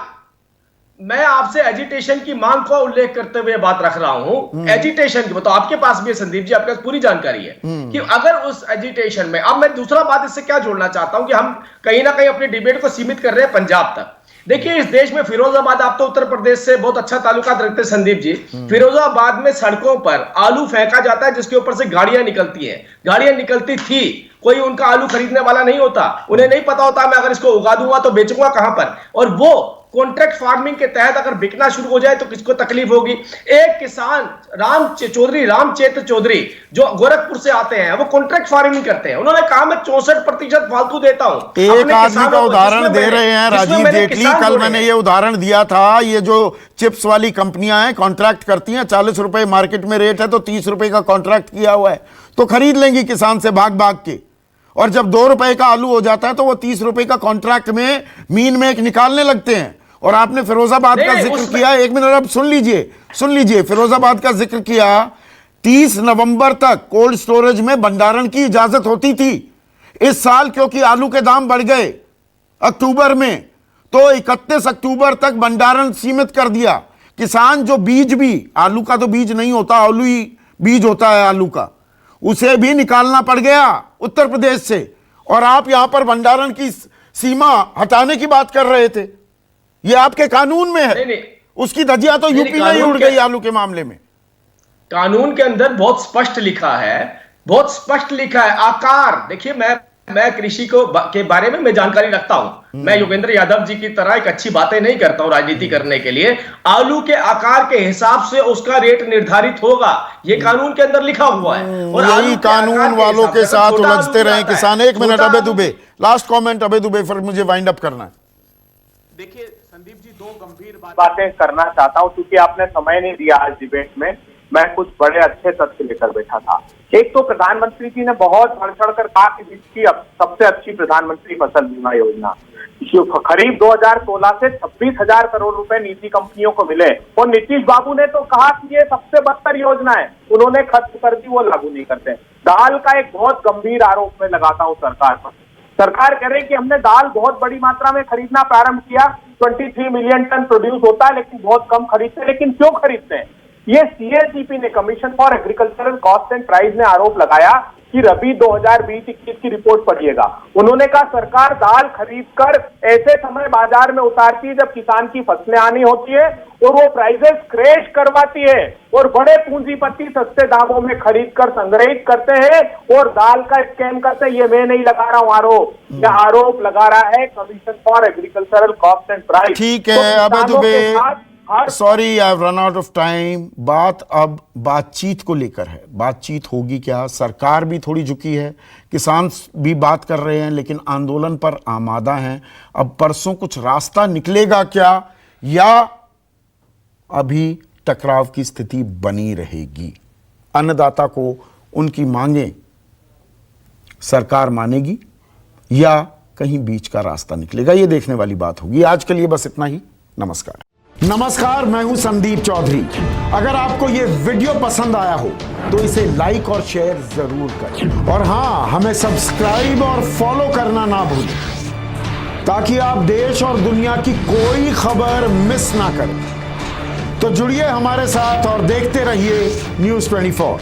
मैं आपसे एजिटेशन की मांग का उल्लेख करते हुए बात रख रहा हूं, एजिटेशन की। तो आपके पास भी है संदीप जी, आपके पास पूरी जानकारी है कि अगर उस एजिटेशन में, अब मैं दूसरा बात इससे क्या जोड़ना चाहता हूं कि हम कहीं ना कहीं अपनी डिबेट को सीमित कर रहे हैं पंजाब तक, देखिए इस देश में फिरोजाबाद, आप तो उत्तर प्रदेश से बहुत अच्छा ताल्लुकात रखते हैं संदीप जी। फिरोजाबाद में सड़कों पर आलू फेंका जाता है जिसके ऊपर से गाड़ियां निकलती हैं, गाड़ियां निकलती थी, कोई उनका आलू खरीदने वाला नहीं होता, उन्हें नहीं पता होता मैं अगर इसको उगा दूंगा तो बेचूंगा कहां पर। और वो कॉन्ट्रैक्ट फार्मिंग के तहत अगर बिकना शुरू हो जाए तो किसको तकलीफ होगी। एक किसान रामचेत्र चौधरी जो गोरखपुर से आते हैं, वो कॉन्ट्रैक्ट फार्मिंग करते हैं, उन्होंने कहा मैं 64% फालतू देता हूं। एक आदमी का उदाहरण दे रहे हैं राजीव जेटली। कल मैंने ये उदाहरण दिया था, ये जो चिप्स वाली कंपनियां हैं कॉन्ट्रैक्ट करती हैं, 40 रुपए मार्केट में रेट है तो 30 रुपए का कॉन्ट्रैक्ट किया हुआ है, तो खरीद लेंगी किसान से भाग भाग के। और जब 2 रुपए का आलू हो जाता है तो वो 30 रुपए का कॉन्ट्रैक्ट में मीन में एक निकालने लगते हैं। और आपने फिरोजाबाद का जिक्र किया, एक मिनट अब सुन लीजिए, फिरोजाबाद का जिक्र किया, 30 नवंबर तक कोल्ड स्टोरेज में भंडारण की इजाजत होती थी। इस साल क्योंकि आलू के दाम बढ़ गए अक्टूबर में, तो 31 अक्टूबर तक भंडारण सीमित कर दिया। किसान जो बीज भी, आलू का तो बीज नहीं होता, आलू ही बीज होता है आलू का, उसे भी निकालना पड़ गया उत्तर प्रदेश से। और आप यहां पर भंडारण की सीमा हटाने की बात कर रहे थे, ये आपके कानून में है। नहीं। उसकी धज्जियां तो यूपी में ही उड़ गई आलू के मामले में। कानून के अंदर बहुत स्पष्ट लिखा है, आकार। देखिए मैं कृषि के बारे में मैं जानकारी रखता हूं, मैं योगेंद्र यादव जी की तरह एक अच्छी बातें नहीं करता हूं राजनीति करने के लिए। आलू के आकार के हिसाब से उसका रेट निर्धारित होगा, ये कानून के अंदर लिखा हुआ है। और यही कानून वालों के साथ उलझते रहे किसान। एक मिनट अबे दुबे, लास्ट कमेंट अबे दुबे, फिर मुझे वाइंड अप करना है। देखिए संदीप जी, 2 गंभीर बातें करना चाहता हूं क्योंकि आपने समय नहीं दिया आज डिबेट में। मैं कुछ बड़े अच्छे तथ्य लेकर बैठा था। एक तो प्रधानमंत्री जी ने बहुत बढ़ चढ़ कर कहा कि विश्व की सबसे अच्छी प्रधानमंत्री फसल बीमा योजना, खरीफ 2016 से 26,000 करोड़ रुपए निजी कंपनियों को मिले। और नीतीश बाबू ने तो कहा कि ये सबसे बदतर योजना है, उन्होंने खत्म कर दी, वो लागू नहीं करते। दाल का एक बहुत गंभीर आरोप मैं लगाता हूँ सरकार पर। सरकार कह रही कि हमने दाल बहुत बड़ी मात्रा में खरीदना प्रारंभ किया, 23 मिलियन टन प्रोड्यूस होता है लेकिन बहुत कम खरीदते हैं। लेकिन क्यों खरीदते हैं? ये CAGP ने, commission for agricultural cost and price ने आरोप लगाया कि रबी 2020-21 की रिपोर्ट पढ़िएगा। उन्होंने कहा सरकार दाल खरीद कर ऐसे समय बाजार में उतारती है जब किसान की फसलें आनी होती है और वो प्राइसेस क्रैश करवाती है और बड़े पूंजीपति सस्ते दामों में खरीद कर संग्रहित करते हैं और दाल का स्कैम करते हैं। ये मैं नहीं लगा रहा हूं आरोप, यह आरोप लगा रहा है commission for agricultural cost and price. ठीक है अबे Dubey, sorry I have run out of time. बात अब बातचीत को लेकर है, बातचीत होगी क्या? सरकार भी थोड़ी झुकी है, किसान भी बात कर रहे हैं लेकिन आंदोलन पर आमादा हैं। अब परसों कुछ रास्ता निकलेगा क्या, या अभी टकराव की स्थिति बनी रहेगी? अन्नदाता को उनकी मांगे सरकार मानेगी या कहीं बीच का रास्ता निकलेगा, ये देखने वाली बात होगी। आज के लिए बस इतना ही। नमस्कार। नमस्कार, मैं हूं संदीप चौधरी। अगर आपको ये वीडियो पसंद आया हो तो इसे लाइक और शेयर जरूर करें, और हाँ, हमें सब्सक्राइब और फॉलो करना ना भूलें ताकि आप देश और दुनिया की कोई खबर मिस ना करें। तो जुड़िए हमारे साथ और देखते रहिए News 24।